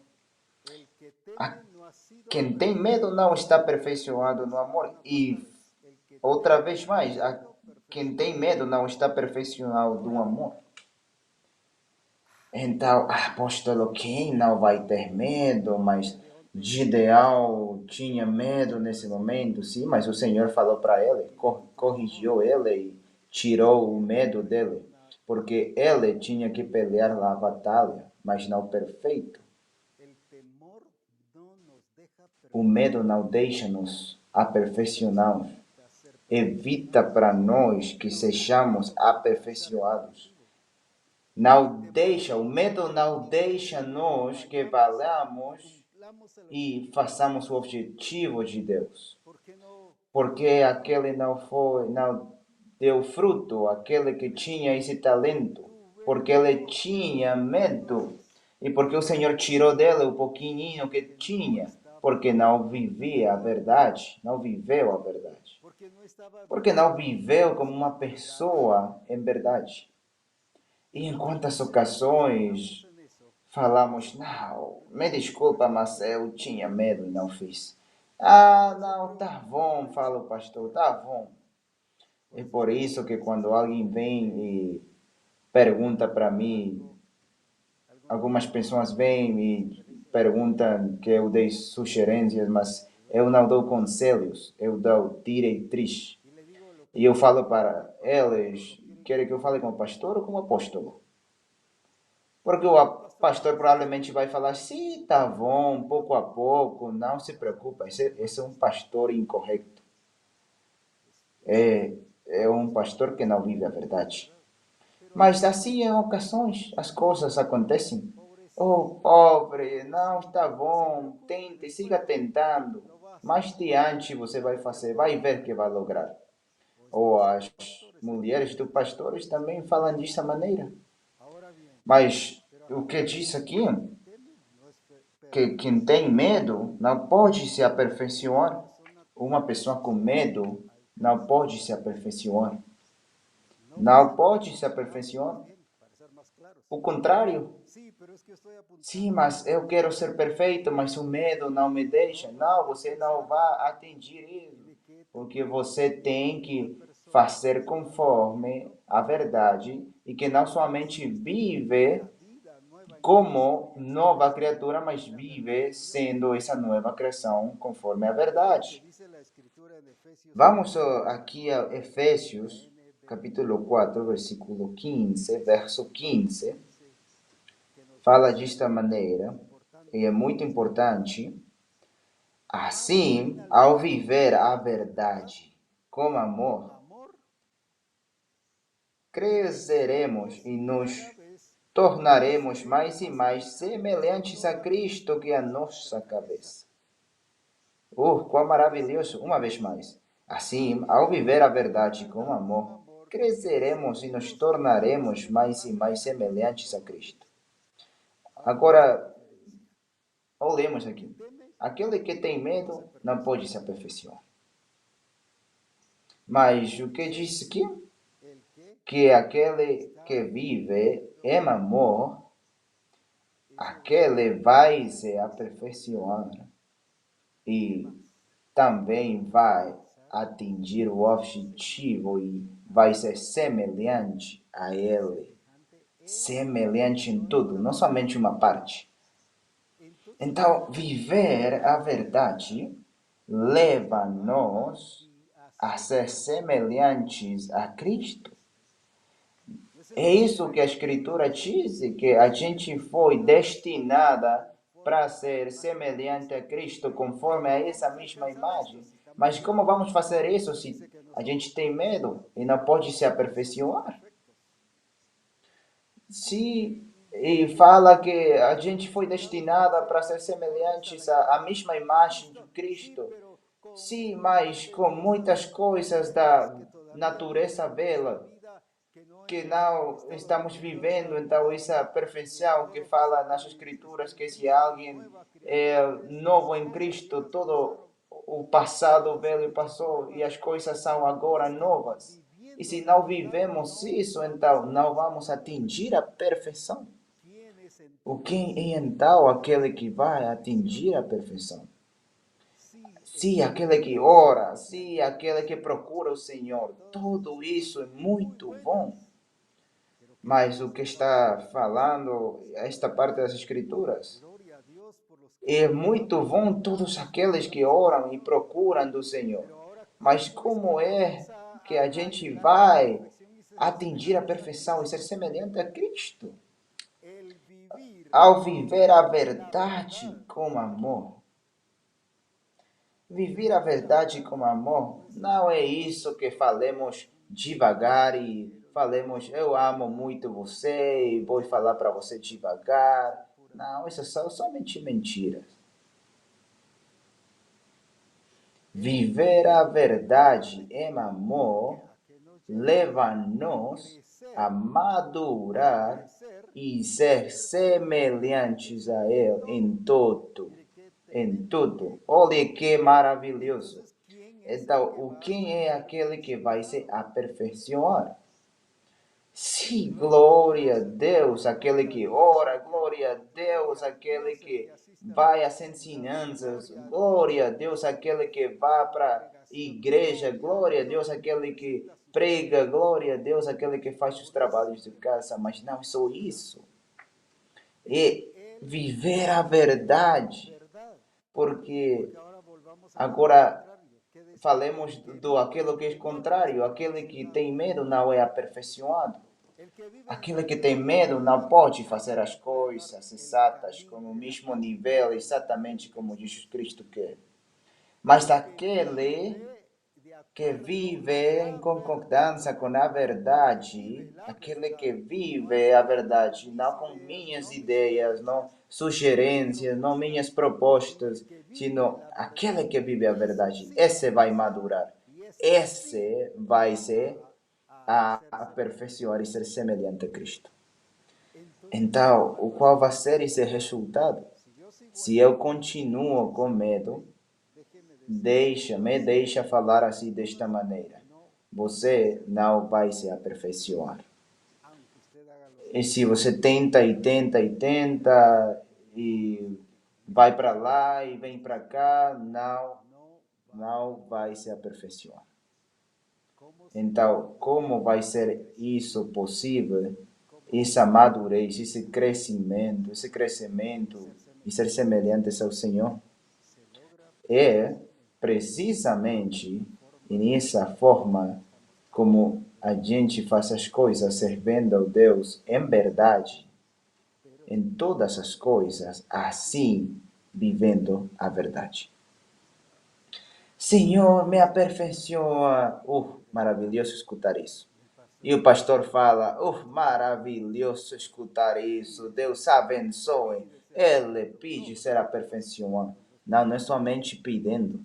Quem tem medo não está aperfeiçoado no amor. E outra vez mais, quem tem medo não está aperfeiçoado no amor. Então, apóstolo, quem não vai ter medo? Mas Gideão tinha medo nesse momento, sim, mas o Senhor falou para ele, corrigiu ele e tirou o medo dele, porque ele tinha que pelear a batalha, mas não perfeito. O medo não deixa-nos aperfeiçoados, evita para nós que sejamos aperfeiçoados. O medo não deixa nós que valamos e façamos o objetivo de Deus. Porque aquele não deu fruto, aquele que tinha esse talento, porque ele tinha medo. E porque o Senhor tirou dele o pouquinho que tinha, porque não vivia a verdade, não viveu a verdade. Porque não viveu como uma pessoa em verdade. E em quantas ocasiões falamos, não, me desculpa, mas eu tinha medo e não fiz. Não, tá bom, fala o pastor, tá bom. É por isso que quando alguém vem e pergunta para mim, algumas pessoas vêm e perguntam que eu dei sugerências, mas eu não dou conselhos, eu dou diretriz. E eu falo para eles, querem que eu fale com o pastor ou com o apóstolo? Porque o pastor provavelmente vai falar, sim, tá bom, pouco a pouco, não se preocupa, esse é um pastor incorreto. É um pastor que não vive a verdade. Mas assim, em ocasiões, as coisas acontecem. Oh, pobre, não está bom, tente, siga tentando. Mais diante você vai fazer, vai ver que vai lograr. Ou as mulheres dos pastores também falam dessa maneira. Mas o que diz aqui, que quem tem medo não pode se aperfeiçoar. Uma pessoa com medo não pode se aperfeiçoar. Não pode se aperfeiçoar. O contrário. Sim, mas eu quero ser perfeito, mas o medo não me deixa. Não, você não vai atingir ele. Porque você tem que fazer conforme a verdade e que não somente vive como nova criatura, mas vive sendo essa nova criação conforme a verdade. Vamos aqui a Efésios, capítulo 4, versículo 15, verso 15. Fala desta maneira, e é muito importante. Assim, ao viver a verdade com amor, cresceremos e nos tornaremos mais e mais semelhantes a Cristo, que é a nossa cabeça. Quão maravilhoso! Uma vez mais. Assim, ao viver a verdade com amor, cresceremos e nos tornaremos mais e mais semelhantes a Cristo. Agora, olhemos aqui. aquele que tem medo não pode se aperfeiçoar. Mas o que diz aqui? Que aquele que vive em amor, aquele vai se aperfeiçoar e também vai atingir o objetivo e vai ser semelhante a ele. Semelhante em tudo, não somente uma parte. Então, viver a verdade leva-nos a ser semelhantes a Cristo. É isso que a Escritura diz, que a gente foi destinada para ser semelhante a Cristo, conforme a essa mesma imagem. Mas como vamos fazer isso se a gente tem medo e não pode se aperfeiçoar? E fala que a gente foi destinada para ser semelhantes à mesma imagem de Cristo. Sim, mas com muitas coisas da natureza bela que não estamos vivendo, então essa perfeição que fala nas Escrituras, que se alguém é novo em Cristo, todo o passado velho passou e as coisas são agora novas. E se não vivemos isso, então não vamos atingir a perfeição. O quem é então aquele que vai atingir a perfeição? Sim, aquele que ora, sim, aquele que procura o Senhor. Tudo isso é muito bom. Mas o que está falando esta parte das Escrituras é muito bom todos aqueles que oram e procuram do Senhor. Mas como é que a gente vai atingir a perfeição e ser semelhante a Cristo? Ao viver a verdade com amor. Viver a verdade com amor não é isso que falemos devagar e falemos eu amo muito você e vou falar para você devagar. Não, isso são somente mentiras. Viver a verdade em amor leva-nos a madurar e ser semelhantes a Ele em tudo. Em tudo. Olha que maravilhoso. Então, o quem é aquele que vai se aperfeiçoar? Sim, glória a Deus, aquele que ora, glória a Deus, aquele que vai às ensinanças, glória a Deus, aquele que vai para a igreja, glória a Deus, aquele que prega, glória a Deus, aquele que faz os trabalhos de casa, mas não só isso. É viver a verdade, porque agora falemos do aquilo que é contrário, aquele que tem medo não é aperfeiçoado. Aquele que tem medo não pode fazer as coisas exatas, com o mesmo nível, exatamente como Jesus Cristo quer. Mas aquele que vive em concordância com a verdade, aquele que vive a verdade, não com minhas ideias, não sugerências, não minhas propostas, sino aquele que vive a verdade, esse vai madurar, esse vai ser a aperfeiçoar e ser semelhante a Cristo. Então, o qual vai ser esse resultado? Se eu continuo com medo, me deixa falar assim desta maneira. Você não vai se aperfeiçoar. E se você tenta e tenta e tenta e vai para lá e vem para cá, não vai se aperfeiçoar. Então, como vai ser isso possível? Essa madurez, esse crescimento e ser semelhantes ao Senhor? É precisamente nessa forma como a gente faz as coisas servindo ao Deus em verdade, em todas as coisas, assim vivendo a verdade. Senhor, me aperfeiçoa. Maravilhoso escutar isso. E o pastor fala, maravilhoso escutar isso. Deus abençoe. Ele pede ser aperfeiçoado. Não é somente pedindo.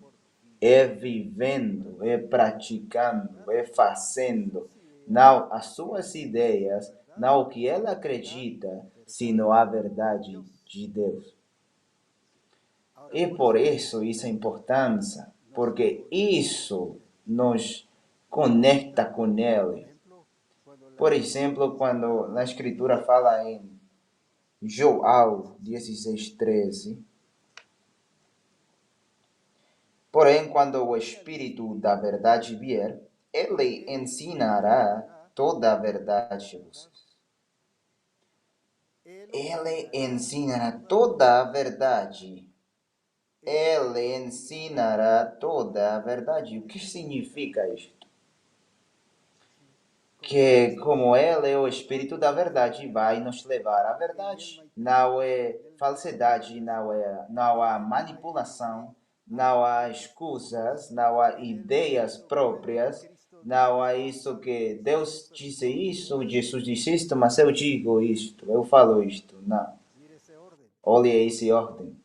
É vivendo, é praticando, é fazendo. Não as suas ideias, não o que ele acredita, sino a verdade de Deus. E por isso a importância, porque isso nos conecta com Ele. Por exemplo, quando na Escritura fala em João 16:13, porém, quando o Espírito da verdade vier, ele ensinará toda a verdade a vocês. Ele ensinará toda a verdade. Ele ensinará toda a verdade. O que significa isto? Que como Ele é o Espírito da verdade, vai nos levar à verdade. Não é falsidade, não há manipulação, não há escusas, não há ideias próprias, não há isso que Deus disse isso, Jesus disse isto, mas eu digo isto, eu falo isto. Não. Olhe esse ordem.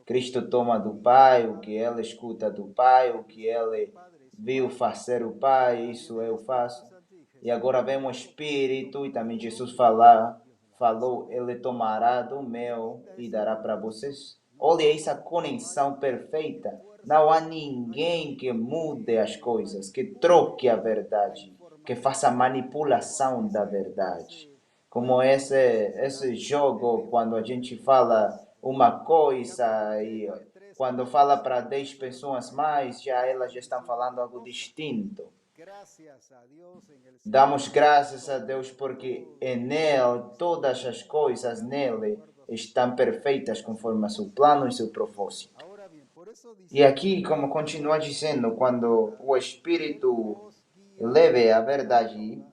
Cristo toma do Pai, o que Ele escuta do Pai, o que Ele viu fazer o Pai, isso eu faço. E agora vem o Espírito, e também Jesus falou, Ele tomará do meu e dará para vocês. Olha essa conexão perfeita. Não há ninguém que mude as coisas, que troque a verdade, que faça manipulação da verdade. Como esse jogo, quando a gente fala uma coisa e quando fala para 10 pessoas mais, já elas já estão falando algo distinto. Damos graças a Deus porque nele, todas as coisas nele estão perfeitas conforme o seu plano e seu propósito. E aqui, como continua dizendo, quando o Espírito leve a verdade,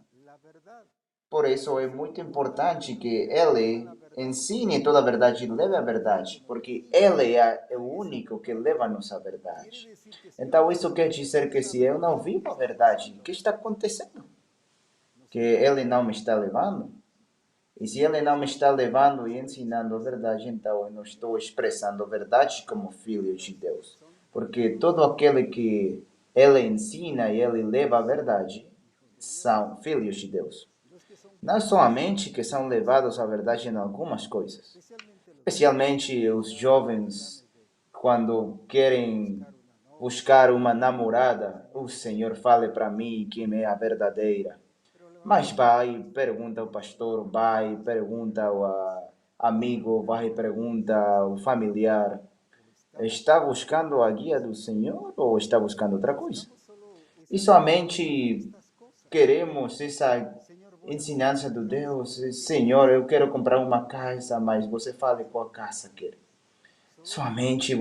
por isso é muito importante que ele ensine toda a verdade e leve a verdade, porque ele é o único que leva-nos à verdade. Então, isso quer dizer que se eu não vivo a verdade, o que está acontecendo? Que ele não me está levando? E se ele não me está levando e ensinando a verdade, então eu não estou expressando a verdade como filho de Deus. Porque todo aquele que ele ensina e ele leva a verdade são filhos de Deus. Não somente que são levados à verdade em algumas coisas, especialmente os jovens, quando querem buscar uma namorada, o Senhor fale para mim quem é a verdadeira. Mas vai, pergunta ao pastor, vai, pergunta ao amigo, vai, pergunta ao familiar. Está buscando a guia do Senhor ou está buscando outra coisa? E somente queremos essa ensinança do Deus. Senhor, eu quero comprar uma casa, mas você fale qual casa quer. Somente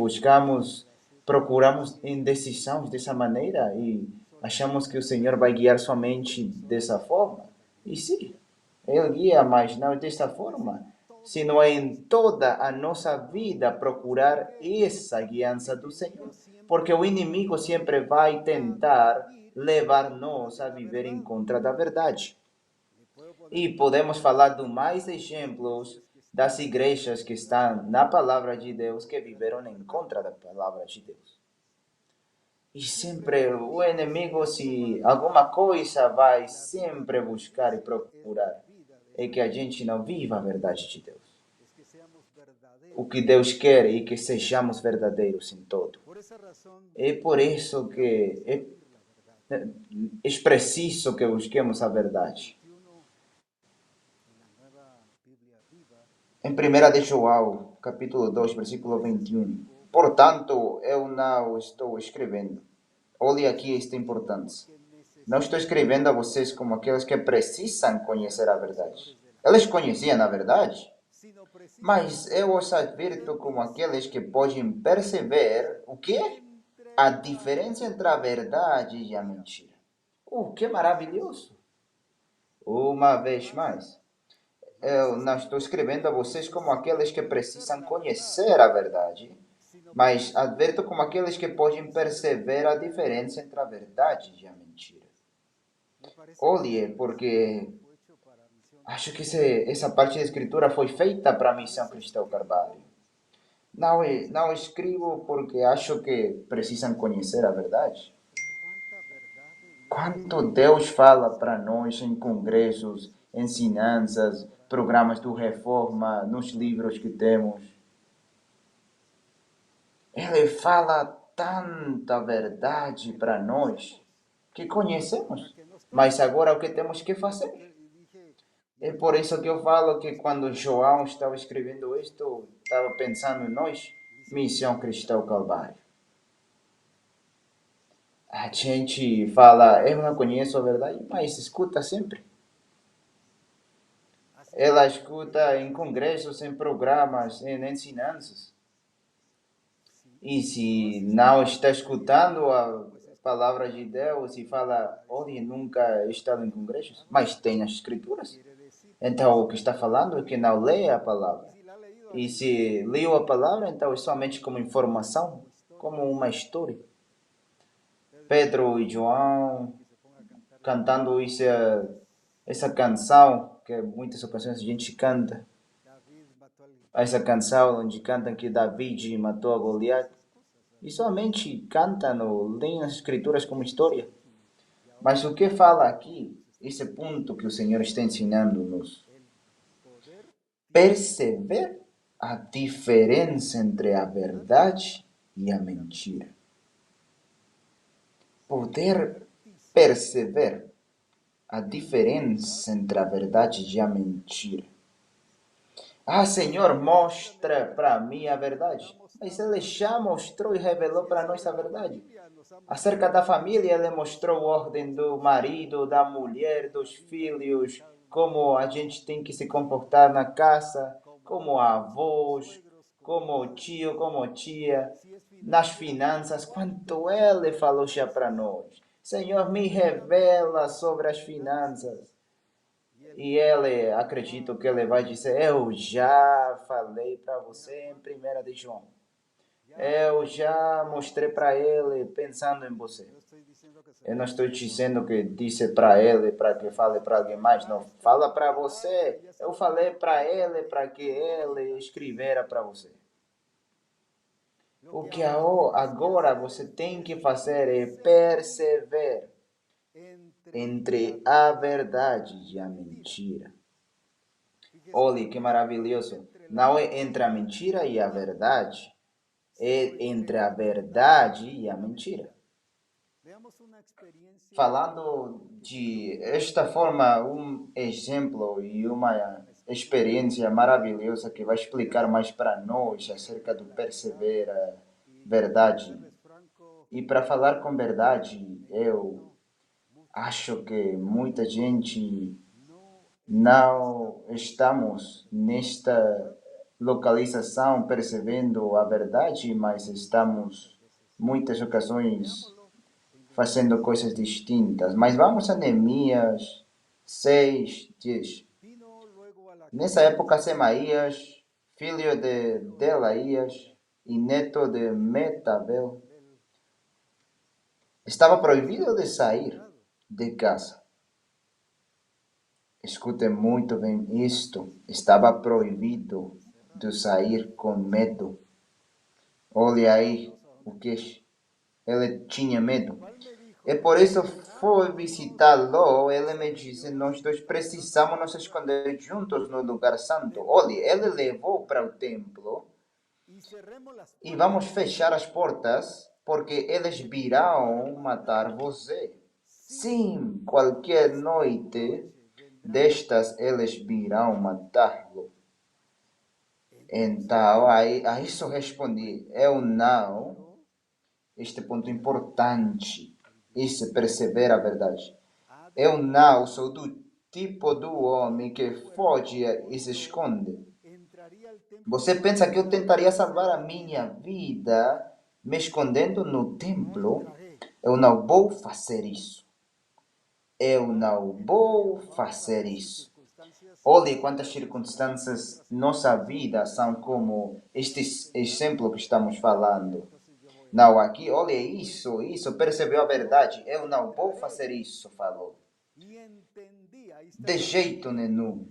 procuramos indecisão dessa maneira e achamos que o Senhor vai guiar somente dessa forma. E sim, Ele guia, mas não dessa forma. Se não é em toda a nossa vida procurar essa guiança do Senhor. Porque o inimigo sempre vai tentar levar-nos a viver em contra da verdade. E podemos falar de mais exemplos das igrejas que estão na palavra de Deus que viveram em contra da palavra de Deus. E sempre o inimigo, se alguma coisa vai sempre buscar e procurar, é que a gente não viva a verdade de Deus. O que Deus quer é que sejamos verdadeiros em todo. É por isso que é preciso que busquemos a verdade. Em 1 de João, capítulo 2, versículo 21. Portanto, eu não estou escrevendo. Olhe aqui esta importância. Não estou escrevendo a vocês como aqueles que precisam conhecer a verdade. Eles conheciam a verdade, mas eu os advirto como aqueles que podem perceber o quê? A diferença entre a verdade e a mentira. Que maravilhoso! Uma vez mais, eu não estou escrevendo a vocês como aqueles que precisam conhecer a verdade, mas adverto como aqueles que podem perceber a diferença entre a verdade e a mentira. Olhe, porque acho que essa parte da escritura foi feita para a Missão Cristã Carvalho. Não escrevo porque acho que precisam conhecer a verdade. Quanto Deus fala para nós em congressos, ensinanças, programas do Reforma, nos livros que temos. Ele fala tanta verdade para nós que conhecemos. Mas agora o que temos que fazer? É por isso que eu falo que quando João estava escrevendo isto, estava pensando em nós, Missão Cristã Calvário. A gente fala, eu não conheço a verdade, mas escuta sempre. Ela escuta em congressos, em programas, em ensinanças. E se não está escutando a palavra de Deus e fala, olha, nunca estava em congressos, mas tem as escrituras. Então o que está falando é que não lê a palavra. E se leu a palavra, então é somente como informação, como uma história. Pedro e João cantando essa canção, que muitas ocasiões a gente canta. Essa canção onde cantam que David matou a Goliat. E somente cantam, leem as escrituras como história. Mas o que fala aqui, esse ponto que o Senhor está ensinando-nos, perceber a diferença entre a verdade e a mentira. Poder perceber a diferença entre a verdade e a mentira. Ah, Senhor, mostra para mim a verdade. Mas Ele já mostrou e revelou para nós a verdade. Acerca da família, Ele mostrou a ordem do marido, da mulher, dos filhos, como a gente tem que se comportar na casa, como avós, como tio, como tia, nas finanças, quanto Ele falou já para nós. Senhor, me revela sobre as finanças. E ele, acredito que ele vai dizer, eu já falei para você em 1 de João. Eu já mostrei para ele pensando em você. Eu não estou dizendo que disse para ele para que fale para alguém mais, não. Fala para você. Eu falei para ele para que ele escrevera para você. O que agora você tem que fazer é perceber entre a verdade e a mentira. Olha que maravilhoso. Não é entre a mentira e a verdade, é entre a verdade e a mentira. Falando de esta forma, um exemplo e uma experiência maravilhosa que vai explicar mais para nós acerca do perceber a verdade. E para falar com verdade, eu acho que muita gente não estamos nesta localização percebendo a verdade, mas estamos, muitas ocasiões, fazendo coisas distintas. Mas vamos a Neemias 6:10. Nessa época, Semaías, filho de Delaías e neto de Metabel, estava proibido de sair de casa. Escute muito bem isto. Estava proibido de sair com medo. Olha aí o que ele tinha medo. E por isso foi visitá-lo. Ele me disse, nós dois precisamos nos esconder juntos no lugar santo. Olha, ele levou para o templo e vamos fechar as portas porque eles virão matar você. Sim, qualquer noite destas eles virão matá-lo. Então, a isso respondi, eu não. Este ponto importante, isso perceber a verdade. Eu não sou do tipo do homem que foge e se esconde. Você pensa que eu tentaria salvar a minha vida me escondendo no templo? Eu não vou fazer isso. Eu não vou fazer isso. Olhe quantas circunstâncias nossa vida são como este exemplo que estamos falando. Não, aqui, olha isso, percebeu a verdade. Eu não vou fazer isso, falou. De jeito nenhum.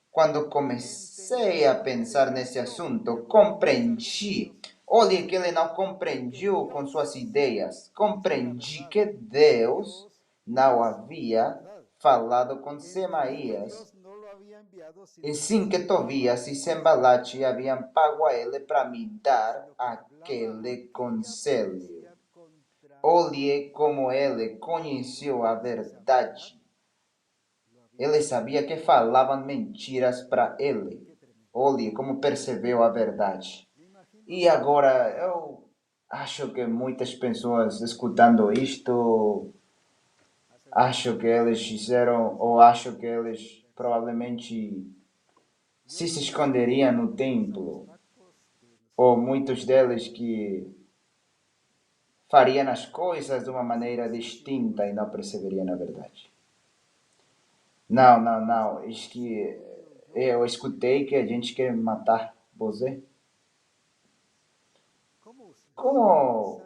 Quando comecei a pensar nesse assunto, compreendi. Olhe que ele não compreendiu com suas ideias. Compreendi que Deus não havia falado com Semaías, e sim que Tobias e Sembalache haviam pago a ele para me dar aquele conselho. Olhe como ele conheceu a verdade. Ele sabia que falavam mentiras para ele. Olhe como percebeu a verdade. E agora eu acho que muitas pessoas escutando isto, acho que eles fizeram, ou acho que eles provavelmente se esconderiam no templo, ou muitos deles que fariam as coisas de uma maneira distinta e não perceberiam a verdade. Não. É que eu escutei que a gente quer matar você. Como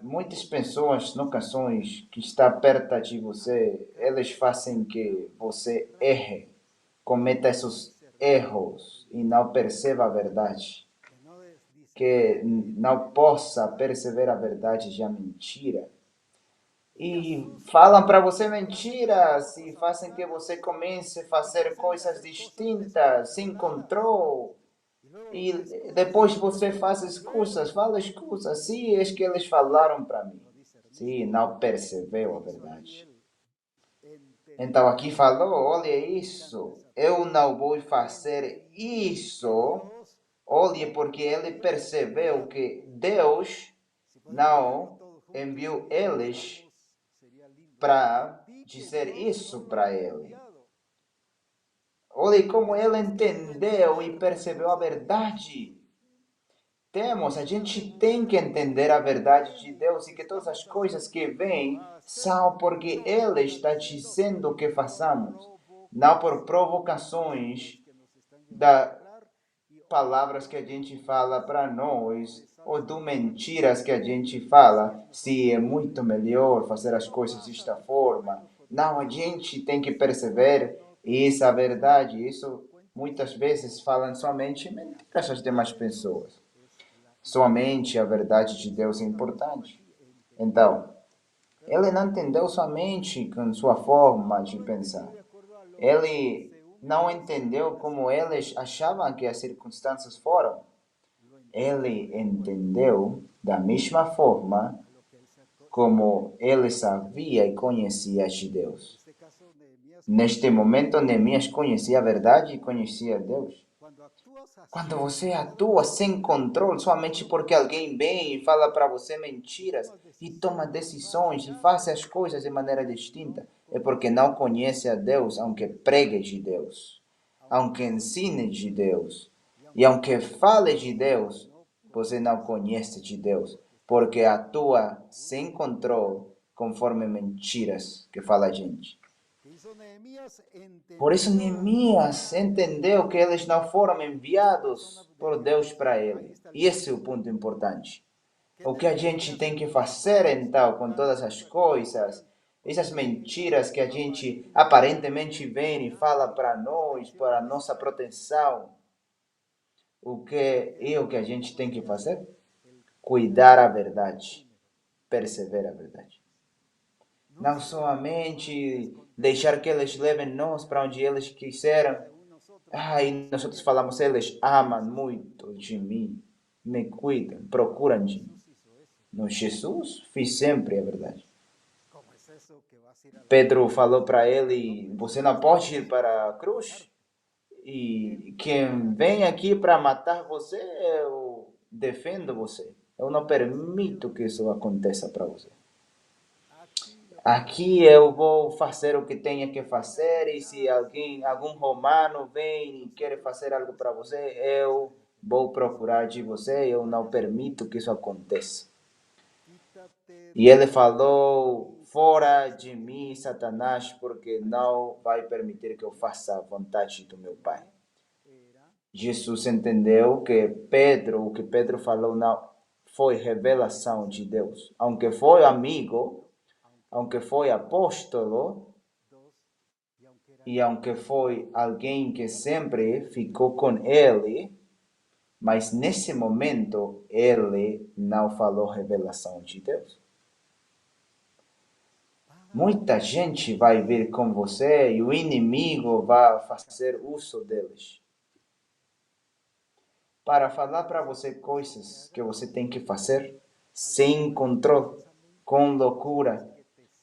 muitas pessoas, no canções que está perto de você, eles fazem que você erre, cometa esses erros e não perceba a verdade. Que não possa perceber a verdade de a mentira. E falam para você mentiras e fazem que você comece a fazer coisas distintas, sem controle. E depois você faz excusas, fala excusas. Sim, é que eles falaram para mim. Sim, não percebeu a verdade. Então aqui falou, olha isso, eu não vou fazer isso. Olhe, porque ele percebeu que Deus não enviou eles para dizer isso para ele. Olhe como ele entendeu e percebeu a verdade. A gente tem que entender a verdade de Deus e que todas as coisas que vêm são porque Ele está dizendo que façamos, não por provocações da palavras que a gente fala para nós ou de mentiras que a gente fala, se é muito melhor fazer as coisas desta forma. Não, a gente tem que perceber essa verdade. Isso muitas vezes falam somente mentiras às demais pessoas. Somente a verdade de Deus é importante. Então, ele não entendeu somente com sua forma de pensar. Ele não entendeu como eles achavam que as circunstâncias foram. Ele entendeu da mesma forma como ele sabia e conhecia de Deus. Neste momento, Neemias conhecia a verdade e conhecia Deus. Quando você atua sem controle, somente porque alguém vem e fala para você mentiras e toma decisões e faz as coisas de maneira distinta, é porque não conhece a Deus, aunque pregue de Deus, aunque ensine de Deus e aunque fale de Deus, você não conhece de Deus, porque atua sem controle, conforme mentiras que fala a gente. Por isso, Neemias entendeu que eles não foram enviados por Deus para ele. E esse é o ponto importante. O que a gente tem que fazer então com todas as coisas, essas mentiras que a gente aparentemente vem e fala para nós, para a nossa proteção, o que a gente tem que fazer? Cuidar a verdade, perceber a verdade. Não somente deixar que eles levem nós para onde eles quiseram. E nós falamos, eles amam muito de mim, me cuidam, procuram de mim. No Jesus, fiz sempre a verdade. Pedro falou para ele, você não pode ir para a cruz? E quem vem aqui para matar você, eu defendo você. Eu não permito que isso aconteça para você. Aqui eu vou fazer o que tenha que fazer e se algum romano vem e quer fazer algo para você, eu vou procurar de você, eu não permito que isso aconteça. E ele falou, fora de mim, Satanás, porque não vai permitir que eu faça a vontade do meu Pai. Jesus entendeu que o que Pedro falou não foi revelação de Deus. Aunque foi amigo, aunque foi apóstolo, e aunque foi alguém que sempre ficou com ele, mas nesse momento ele não falou revelação de Deus. muita gente vai vir com você e o inimigo vai fazer uso deles para falar para você coisas que você tem que fazer sem controle, com loucura,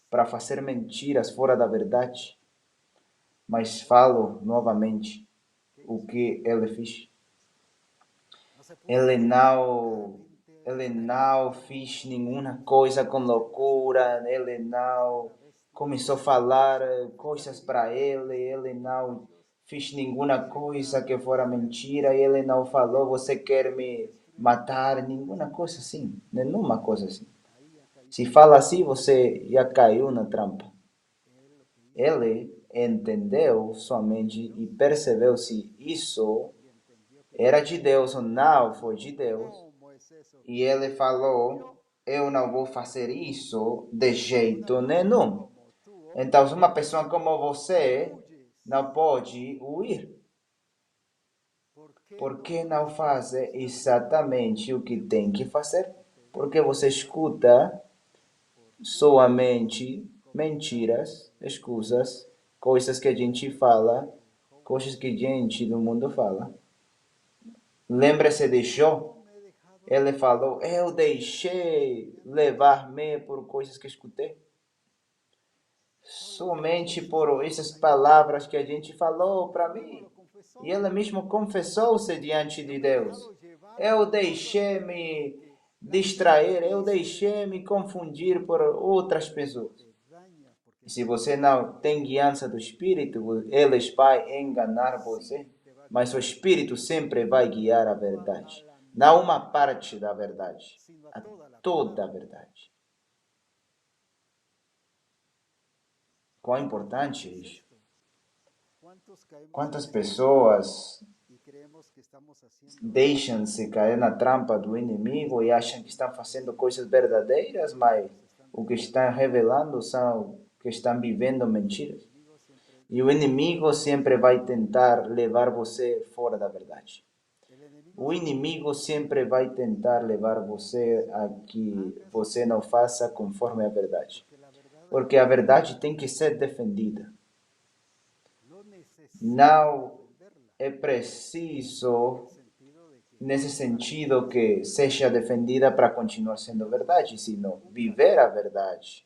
para fazer mentiras fora da verdade. Mas falo novamente o que ele fez. Ele não fez nenhuma coisa com loucura, ele não começou a falar coisas para ele não fez nenhuma coisa que fora mentira, ele não falou, você quer me matar, nenhuma coisa assim, nenhuma coisa assim. Se fala assim, você já caiu na trampa. Ele entendeu somente e percebeu se isso era de Deus ou não foi de Deus. E ele falou: eu não vou fazer isso de jeito nenhum. Então, uma pessoa como você não pode huir. Por que não faz exatamente o que tem que fazer? Porque você escuta somente mentiras, escusas, coisas que a gente fala, coisas que a gente do mundo fala. Lembre-se de Jó. Ele falou: eu deixei levar-me por coisas que escutei. Somente por essas palavras que a gente falou para mim. E ele mesmo confessou-se diante de Deus. Eu deixei-me distrair, eu deixei-me confundir por outras pessoas. E se você não tem guiança do Espírito, eles vão enganar você. Mas o Espírito sempre vai guiar a verdade. Não uma parte da verdade, a toda a verdade. Quão importante é isso? Quantas pessoas deixam-se cair na trampa do inimigo e acham que estão fazendo coisas verdadeiras, mas o que estão revelando são que estão vivendo mentiras. E o inimigo sempre vai tentar levar você fora da verdade. O inimigo sempre vai tentar levar você a que você não faça conforme a verdade. Porque a verdade tem que ser defendida. Não é preciso, nesse sentido, que seja defendida para continuar sendo verdade, sino viver a verdade.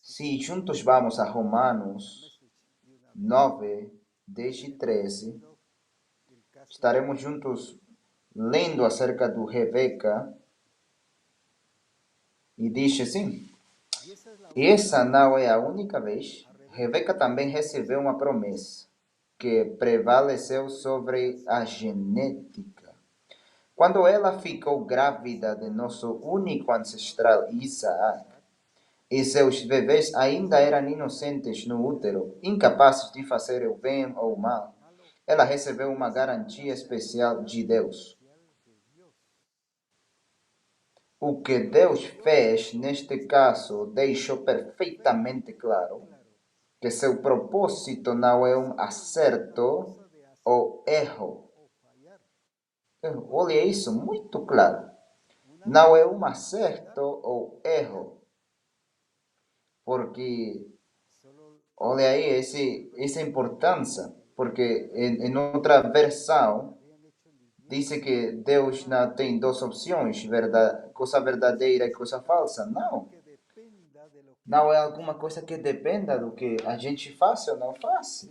Se juntos vamos a Romanos 9, 10 e 13, estaremos juntos lendo acerca do Rebeca, e diz assim: e essa não é a única vez. Rebeca também recebeu uma promessa que prevaleceu sobre a genética. Quando ela ficou grávida de nosso único ancestral Isaac, e seus bebês ainda eram inocentes no útero, incapazes de fazer o bem ou o mal, ela recebeu uma garantia especial de Deus. O que Deus fez neste caso deixou perfeitamente claro que seu propósito não é um acerto ou erro. Olha isso, muito claro. Não é um acerto ou erro. Porque, olha aí essa importância. Porque em outra versão, diz que Deus não tem duas opções, coisa verdadeira e coisa falsa. Não. Não é alguma coisa que dependa do que a gente faça ou não faça.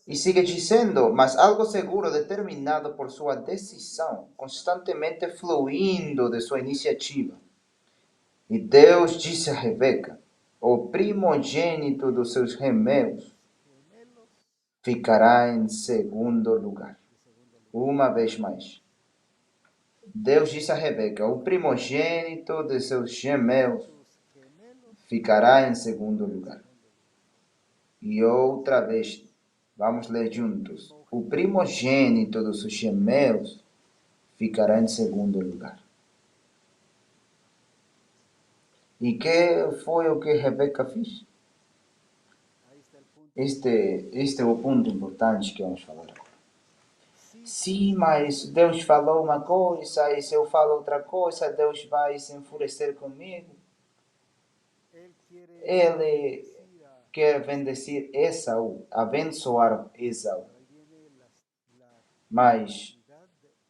E sigue dizendo, mas algo seguro determinado por sua decisão, constantemente fluindo de sua iniciativa. E Deus disse a Rebeca: o primogênito dos seus gemelos ficará em segundo lugar. Uma vez mais. Deus disse a Rebeca: o primogênito de seus gemelos ficará em segundo lugar. E outra vez, vamos ler juntos. O primogênito dos seus gemelos ficará em segundo lugar. E que foi o que Rebeca fez? Este é o ponto importante que vamos falar agora. Sim, mas Deus falou uma coisa, e se eu falo outra coisa, Deus vai se enfurecer comigo. ele quer bendecir Esaú, abençoar Esaú. Mas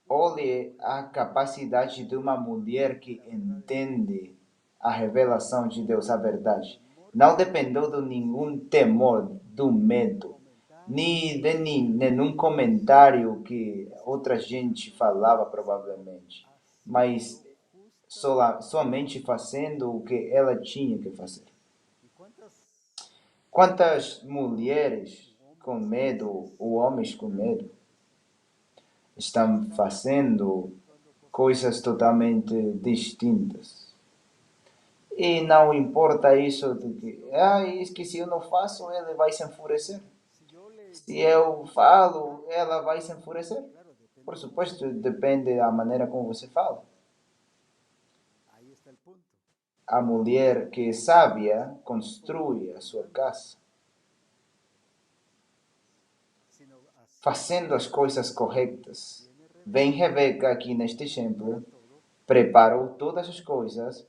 olhe a capacidade de uma mulher que entende a revelação de Deus, a verdade. Não dependeu de nenhum temor, do medo, nem de nenhum comentário que outra gente falava provavelmente, mas somente fazendo o que ela tinha que fazer. Quantas mulheres com medo, ou homens com medo, estão fazendo coisas totalmente distintas. E não importa isso de que, isso que se eu não faço, ele vai se enfurecer. Se eu falo, ela vai se enfurecer. Por supuesto, depende da maneira como você fala. A mulher que é sábia constrói a sua casa, fazendo as coisas corretas. Vem Rebeca aqui neste exemplo, preparou todas as coisas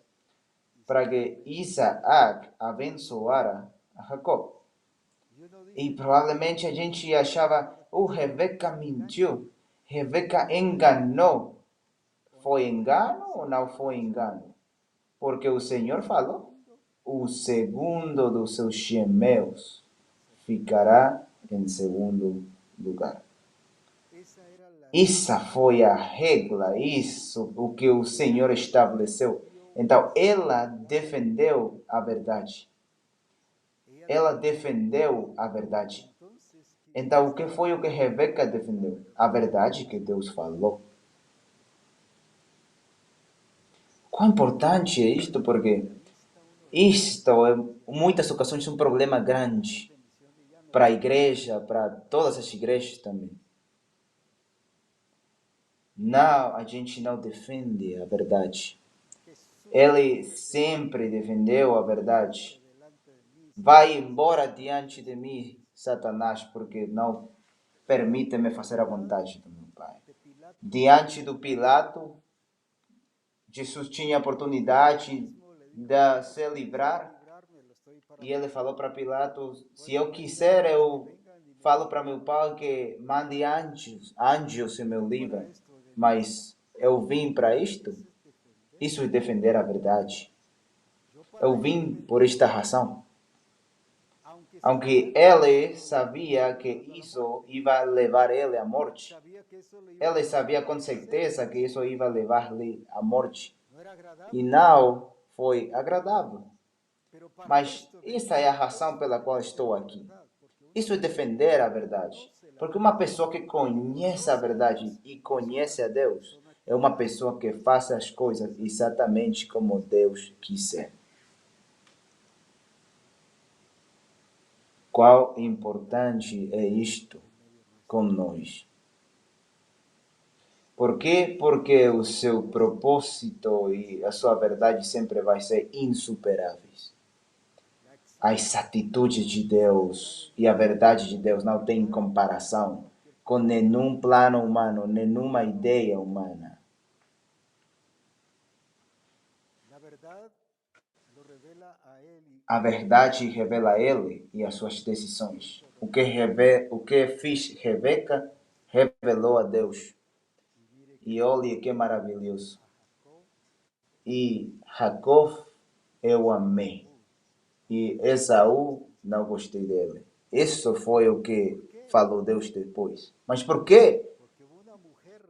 para que Isaac abençoara a Jacob. E provavelmente a gente achava, Rebeca mentiu, Rebeca enganou. Foi engano ou não foi engano? Porque o Senhor falou, o segundo dos seus gemelos ficará em segundo lugar. Essa foi a regra, isso o que o Senhor estabeleceu. Então, ela defendeu a verdade. Ela defendeu a verdade. Então, o que foi o que Rebeca defendeu? A verdade que Deus falou. Quão importante é isto? Porque isto é, em muitas ocasiões, um problema grande para a igreja, para todas as igrejas também. Não, a gente não defende a verdade. Ele sempre defendeu a verdade. Vai embora diante de mim, Satanás, porque não permite-me fazer a vontade do meu Pai. Diante do Pilato, Jesus tinha a oportunidade de se livrar e ele falou para Pilato, se eu quiser, eu falo para meu Pai que mande anjos e me livre, mas eu vim para isto? Isso é defender a verdade. Eu vim por esta razão. Aunque ele sabia que isso ia levar ele à morte, ele sabia com certeza que isso ia levar-lhe à morte. E não foi agradável. Mas essa é a razão pela qual estou aqui. Isso é defender a verdade. Porque uma pessoa que conhece a verdade e conhece a Deus é uma pessoa que faz as coisas exatamente como Deus quiser. Qual importante é isto com nós? Por quê? Porque o seu propósito e a sua verdade sempre vai ser insuperáveis. As atitudes de Deus e a verdade de Deus não têm comparação com nenhum plano humano, nenhuma ideia humana. A verdade revela a ele e as suas decisões. O que fez Rebeca revelou a Deus. E olhe que maravilhoso. E Jacob eu amei. E Esaú não gostei dele. Isso foi o que falou Deus depois. Mas por quê?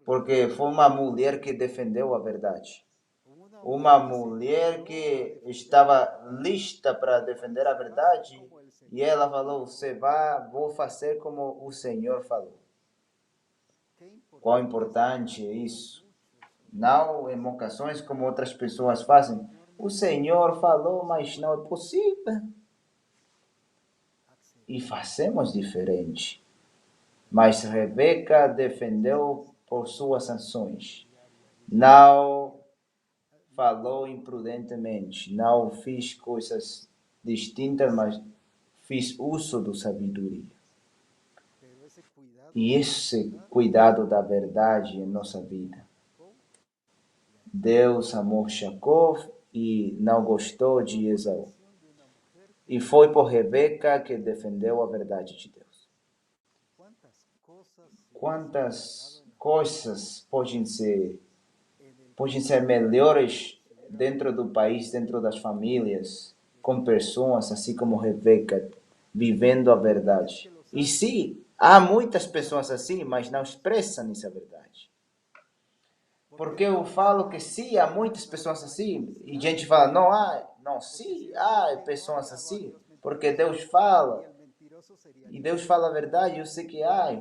Porque foi uma mulher que defendeu a verdade. Uma mulher que estava lista para defender a verdade. E ela falou, vou fazer como o Senhor falou. Quão importante é isso. Não em ocasiões como outras pessoas fazem. O Senhor falou, mas não é possível. E fazemos diferente. Mas Rebeca defendeu por suas ações. Não falou imprudentemente, não fez coisas distintas, mas fez uso da sabedoria. E esse cuidado da verdade em nossa vida. Deus amou Jacob e não gostou de Esaú. E foi por Rebeca que defendeu a verdade de Deus. Quantas coisas podem ser melhores dentro do país, dentro das famílias, com pessoas assim como Rebeca, vivendo a verdade. E sim, há muitas pessoas assim, mas não expressam essa verdade. Porque eu falo que sim, há muitas pessoas assim, e gente fala, não há, não, sim, há pessoas assim, porque Deus fala, e Deus fala a verdade, eu sei que há,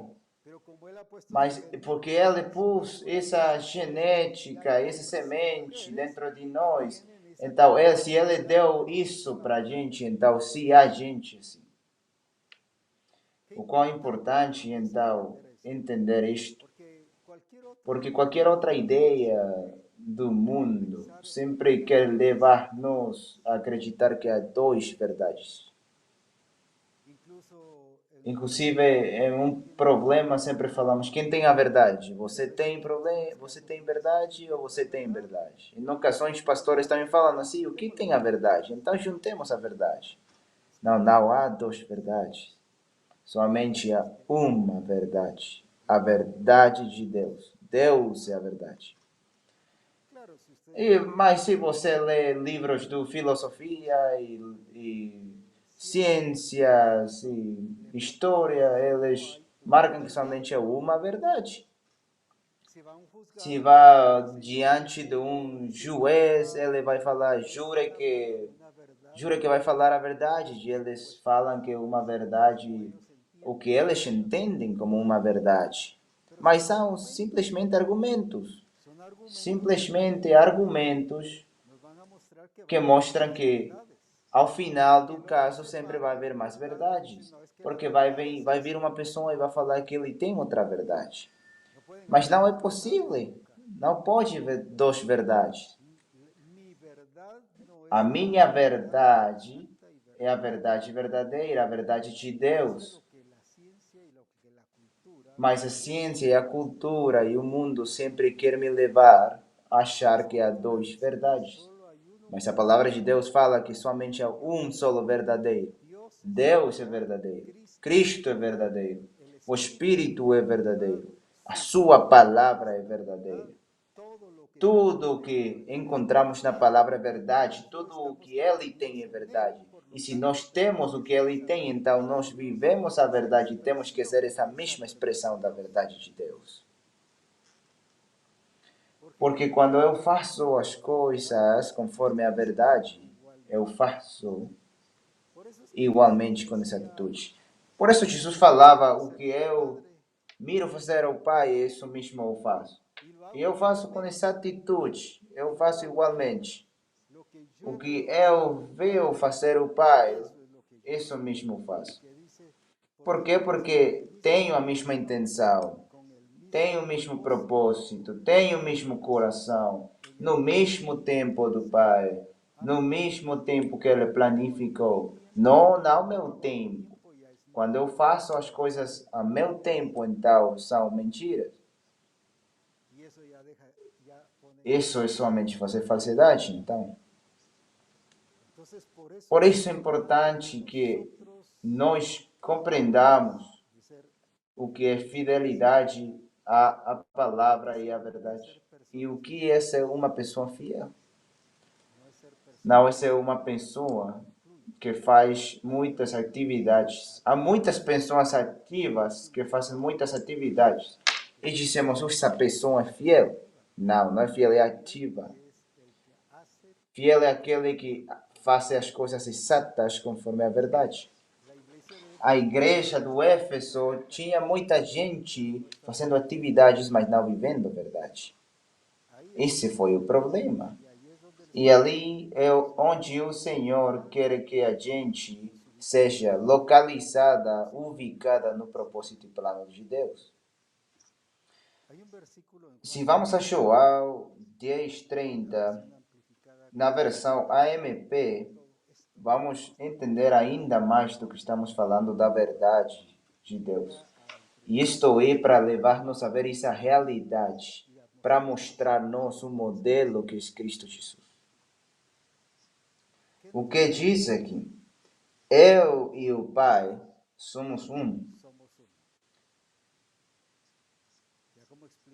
mas porque Ele pôs essa genética, essa semente dentro de nós, então, se Ele deu isso para a gente, então, se há gente assim. O qual é importante, então, entender isto, porque qualquer outra ideia do mundo sempre quer levar-nos a acreditar que há duas verdades. Inclusive, é um problema, sempre falamos, quem tem a verdade? Você tem problema, você tem verdade ou você tem verdade? Em ocasiões, pastores também falam assim, o que tem a verdade? Então, juntemos a verdade. Não, não há duas verdades. Somente há uma verdade. A verdade de Deus. Deus é a verdade. Mas se você lê livros de filosofia e ciências e história, eles marcam que somente é uma verdade. Se vá diante de um juiz, ele vai falar, jura que vai falar a verdade. E eles falam que é uma verdade, o que eles entendem como uma verdade. Mas são simplesmente argumentos que mostram que ao final do caso sempre vai haver mais verdades, porque vai vir uma pessoa e vai falar que ele tem outra verdade. Mas não é possível, não pode haver duas verdades. A minha verdade é a verdade verdadeira, a verdade de Deus. Mas a ciência e a cultura e o mundo sempre querem me levar a achar que há duas verdades. Mas a palavra de Deus fala que somente há um solo verdadeiro. Deus é verdadeiro. Cristo é verdadeiro. O Espírito é verdadeiro. A sua palavra é verdadeira. Tudo o que encontramos na palavra é verdade. Tudo o que Ele tem é verdade. E se nós temos o que Ele tem, então nós vivemos a verdade e temos que ser essa mesma expressão da verdade de Deus. Porque quando eu faço as coisas conforme a verdade, eu faço igualmente com essa atitude. Por isso Jesus falava, o que eu miro fazer ao Pai, isso mesmo eu faço. E eu faço com essa atitude, eu faço igualmente. O que eu vejo fazer ao Pai, isso mesmo eu faço. Por quê? Porque tenho a mesma intenção, tenho o mesmo propósito, tenho o mesmo coração, no mesmo tempo do Pai, no mesmo tempo que Ele planificou. Não meu tempo. Quando eu faço as coisas a meu tempo, então são mentiras. Isso é somente fazer falsidade, então. Por isso é importante que nós compreendamos o que é fidelidade à palavra e à verdade. E o que é ser uma pessoa fiel? Não é ser uma pessoa que faz muitas atividades. Há muitas pessoas ativas que fazem muitas atividades. E dizemos, essa pessoa é fiel. Não é fiel, é ativa. Fiel é aquele que faz as coisas exatas conforme a verdade. A igreja do Éfeso tinha muita gente fazendo atividades, mas não vivendo a verdade. Esse foi o problema. E ali é onde o Senhor quer que a gente seja localizada, ubicada no propósito e plano de Deus. Se vamos a João 10:30, na versão AMP, vamos entender ainda mais do que estamos falando da verdade de Deus. E isto é para levar-nos a ver essa realidade, para mostrar-nos o modelo que é Cristo Jesus. O que diz aqui? Eu e o Pai somos um.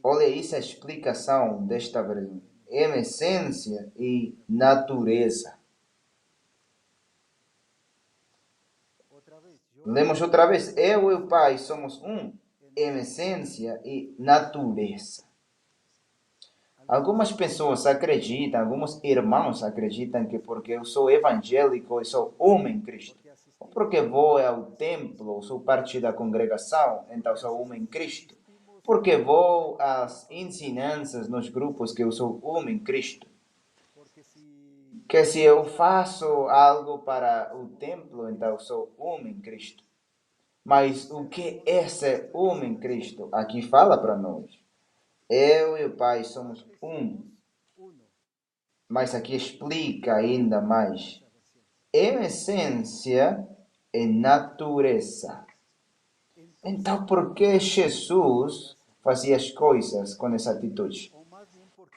Olha isso a explicação desta versão. Em essência e natureza. Lemos outra vez. Eu e o Pai somos um. Em essência e natureza. Algumas pessoas acreditam, alguns irmãos acreditam que porque eu sou evangélico, eu sou homem em Cristo. Ou porque vou ao templo, sou parte da congregação, então sou homem em Cristo. Porque vou às ensinanças nos grupos que eu sou homem em Cristo. Que se eu faço algo para o templo, então eu sou homem em Cristo. Mas o que é ser homem em Cristo? Aqui fala para nós. Eu e o Pai somos um. Mas aqui explica ainda mais. Em essência e natureza. Então, por que Jesus fazia as coisas com essa atitude?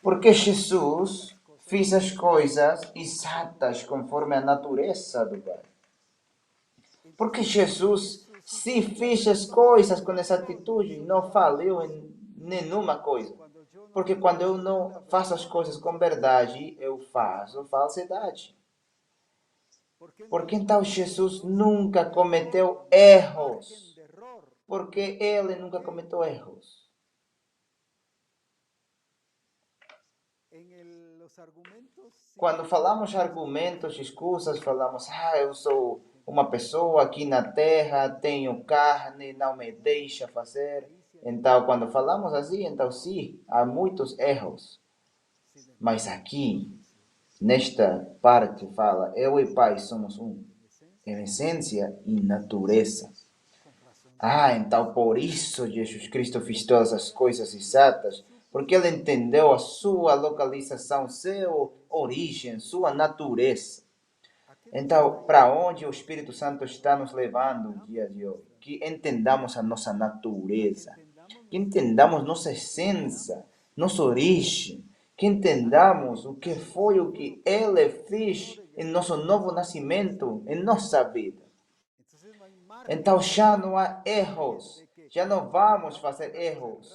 Porque Jesus fez as coisas exatas conforme a natureza do Pai. Porque Jesus, se fez as coisas com essa atitude, não falhou em nenhuma coisa. Porque quando eu não faço as coisas com verdade, eu faço falsidade. Porque então Jesus nunca cometeu erros. Porque ele nunca cometeu erros. Quando falamos argumentos, excusas, falamos, eu sou uma pessoa aqui na terra, tenho carne, não me deixa fazer. Então, quando falamos assim, então sim, há muitos erros. Mas aqui, nesta parte, fala, eu e Pai somos um, em essência e natureza. Então por isso Jesus Cristo fez todas as coisas exatas, porque ele entendeu a sua localização, sua origem, sua natureza. Então, para onde o Espírito Santo está nos levando no dia de hoje? Que entendamos a nossa natureza, que entendamos nossa essência, nossa origem, que entendamos o que foi o que Ele fez em nosso novo nascimento, em nossa vida. Então já não há erros, já não vamos fazer erros.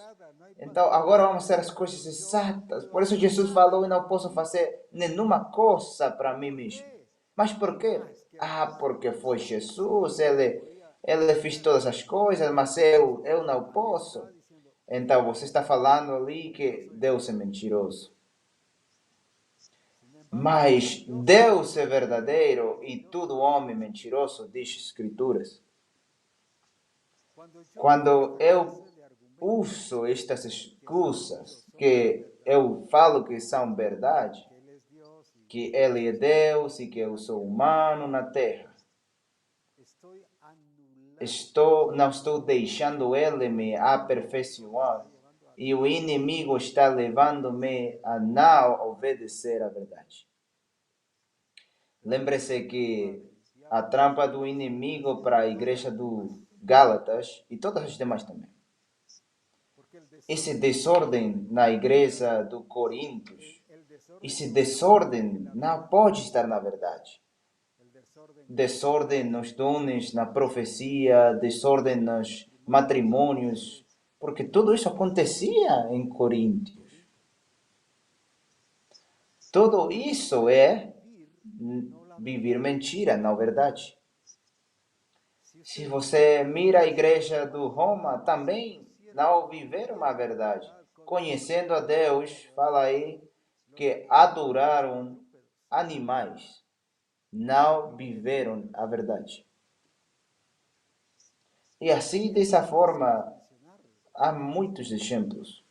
Então agora vamos fazer as coisas exatas. Por isso Jesus falou: eu não posso fazer nenhuma coisa para mim mesmo. Mas por quê? Porque foi Jesus, ele fez todas as coisas, mas eu não posso. Então você está falando ali que Deus é mentiroso. Mas Deus é verdadeiro e todo homem mentiroso, diz as Escrituras. Quando eu uso estas excusas que eu falo que são verdade, que Ele é Deus e que eu sou humano na terra, não estou deixando Ele me aperfeiçoar e o inimigo está levando-me a não obedecer à verdade. Lembre-se que a trampa do inimigo para a igreja do Gálatas e todas as demais também. Esse desordem na igreja do Coríntios, esse desordem não pode estar na verdade. Desordem nos dons, na profecia, desordem nos matrimônios, porque tudo isso acontecia em Coríntios. Tudo isso é viver mentira, não verdade. Se você mira a igreja do Roma, também não viveram a verdade. Conhecendo a Deus, fala aí que adoraram animais. Não viveram a verdade. E assim, dessa forma, há muitos exemplos.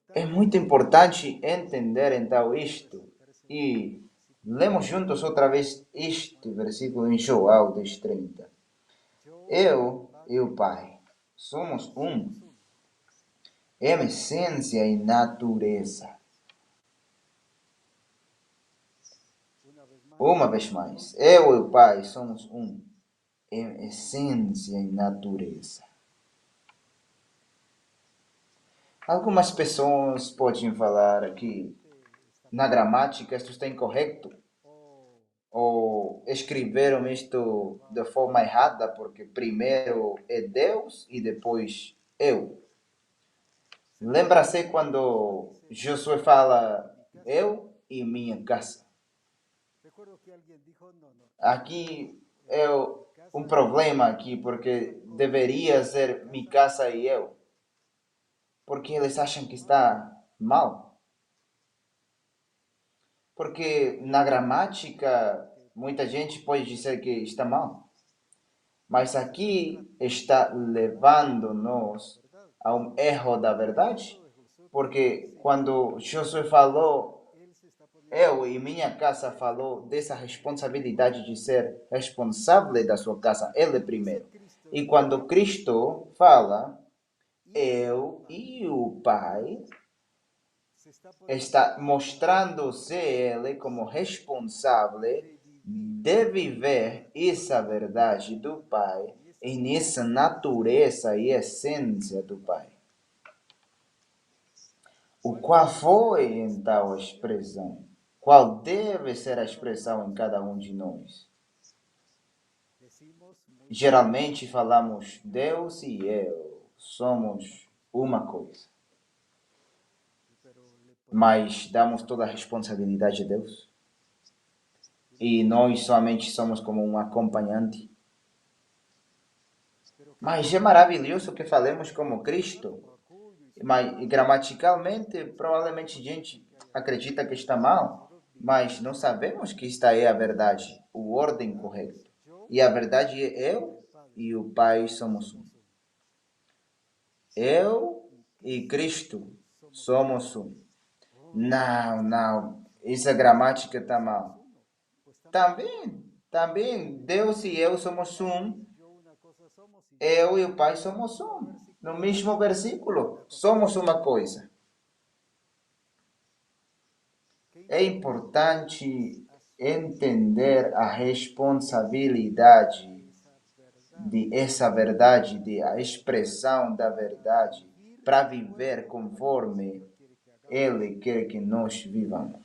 É muito importante entender então isto. E lemos juntos outra vez este versículo em João 10:30. Eu e o Pai somos um, em essência e natureza. Uma vez mais, eu e o Pai somos um, em essência e natureza. Algumas pessoas podem falar que na gramática isto está incorreto, ou escreveram isto de forma errada, porque primeiro é Deus e depois eu. Lembra-se quando Josué fala eu e minha casa? Aqui é um problema aqui, porque deveria ser minha casa e eu. Porque eles acham que está mal. Porque na gramática, muita gente pode dizer que está mal. Mas aqui está levando-nos a um erro da verdade. Porque quando Josué falou, eu e minha casa falou dessa responsabilidade de ser responsável da sua casa, ele primeiro. E quando Cristo fala, eu e o Pai, está mostrando-se ele como responsável de viver essa verdade do Pai e nessa natureza e essência do Pai. O qual foi então a expressão? Qual deve ser a expressão em cada um de nós? Geralmente falamos Deus e eu somos uma coisa. Mas damos toda a responsabilidade a Deus. E nós somente somos como um acompanhante. Mas é maravilhoso que falemos como Cristo. Mas gramaticalmente, provavelmente a gente acredita que está mal, mas não sabemos que esta é a verdade, o ordem correto. E a verdade é eu e o Pai somos um. Eu e Cristo somos um. Não, essa gramática está mal. Também, Deus e eu somos um. Eu e o Pai somos um. No mesmo versículo, somos uma coisa. É importante entender a responsabilidade de essa verdade, de a expressão da verdade, para viver conforme Ele quer que nós vivamos.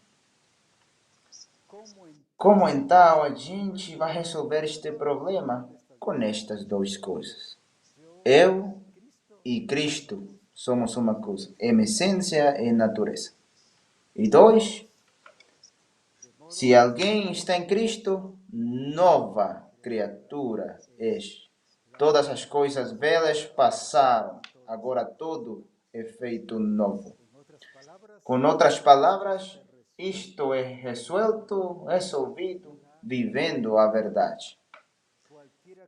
Como então a gente vai resolver este problema? Com estas duas coisas. Eu e Cristo somos uma coisa, em essência e natureza. E dois, se alguém está em Cristo, nova criatura és. Todas as coisas velhas passaram, agora tudo é feito novo. Com outras palavras, isto é resolvido, vivendo a verdade.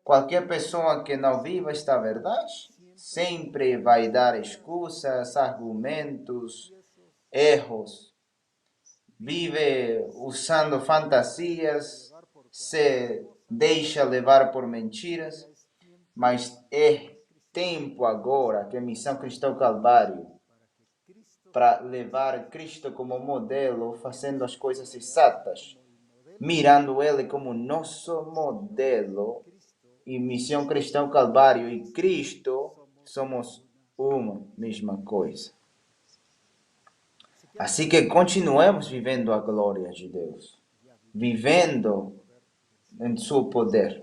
Qualquer pessoa que não viva esta verdade sempre vai dar excusas, argumentos, erros. Vive usando fantasias, se deixa levar por mentiras, mas é tempo agora que a Missão Cristã Calvário para levar Cristo como modelo, fazendo as coisas exatas, mirando Ele como nosso modelo, e Missão Cristã Calvário e Cristo somos uma mesma coisa. Assim que continuemos vivendo a glória de Deus, vivendo em seu poder.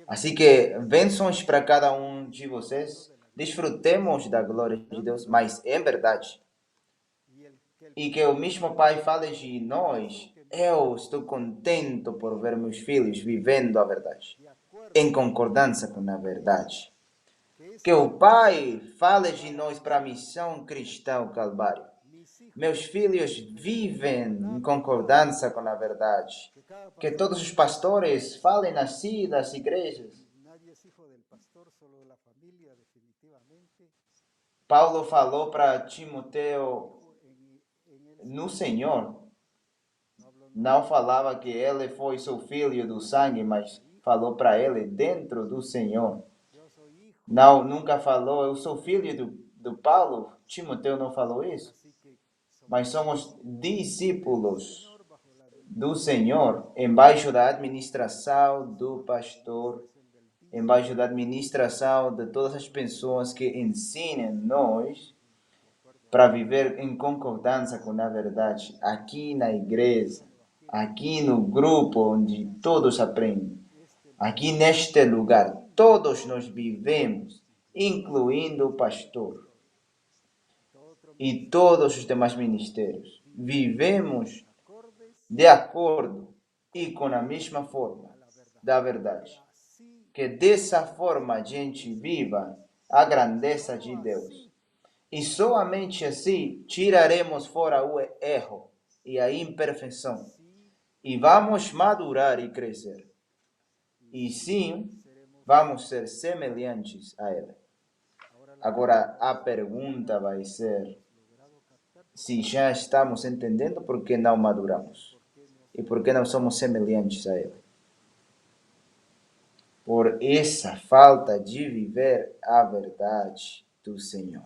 Assim que bênçãos para cada um de vocês, desfrutemos da glória de Deus, mas em verdade. E que o mesmo Pai fale de nós, eu estou contente por ver meus filhos vivendo a verdade, em concordância com a verdade. Que o Pai fale de nós para a Missão Cristã Calvário. Meus filhos vivem em concordância com a verdade. Que todos os pastores falem assim das igrejas. Paulo falou para Timoteu no Senhor. Não falava que ele foi seu filho do sangue, mas falou para ele dentro do Senhor. Não, nunca falou, eu sou filho do Paulo. Timoteu não falou isso. Mas somos discípulos do Senhor, embaixo da administração do pastor, embaixo da administração de todas as pessoas que ensinam nós para viver em concordância com a verdade aqui na igreja. aqui no grupo onde todos aprendem, aqui neste lugar, todos nós vivemos, incluindo o pastor e todos os demais ministérios. Vivemos de acordo e com a mesma forma da verdade. Que dessa forma a gente viva a grandeza de Deus. E somente assim tiraremos fora o erro e a imperfeição. E vamos madurar e crescer. E sim, vamos ser semelhantes a Ele. Agora, a pergunta vai ser se já estamos entendendo por que não maduramos. E por que não somos semelhantes a Ele. Por essa falta de viver a verdade do Senhor.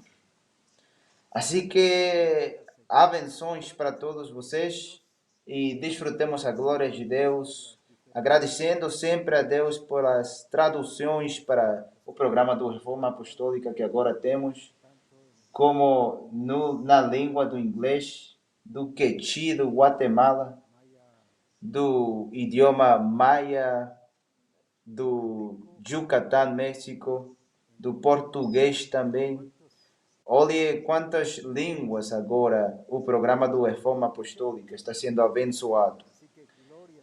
Assim que há benções para todos vocês e desfrutemos a glória de Deus, agradecendo sempre a Deus pelas traduções para o programa do Reforma Apostólica que agora temos, como na língua do inglês, do Quechua, do Guatemala, do idioma Maya, do Yucatán, México, do português também. Olhe quantas línguas agora o programa do Reforma Apostólica está sendo abençoado.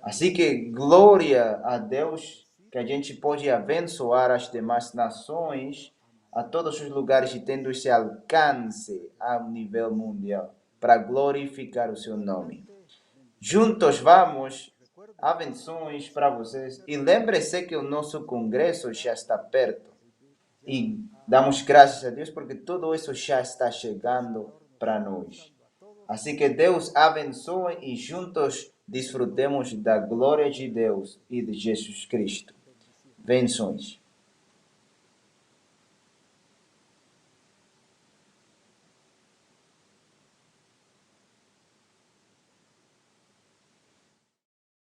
Assim que glória a Deus que a gente pode abençoar as demais nações a todos os lugares e tendo esse alcance a nível mundial para glorificar o seu nome. Juntos vamos, abenções para vocês. E lembre-se que o nosso congresso já está perto. E damos graças a Deus porque tudo isso já está chegando para nós. Assim que Deus abençoe e juntos desfrutemos da glória de Deus e de Jesus Cristo. Benções.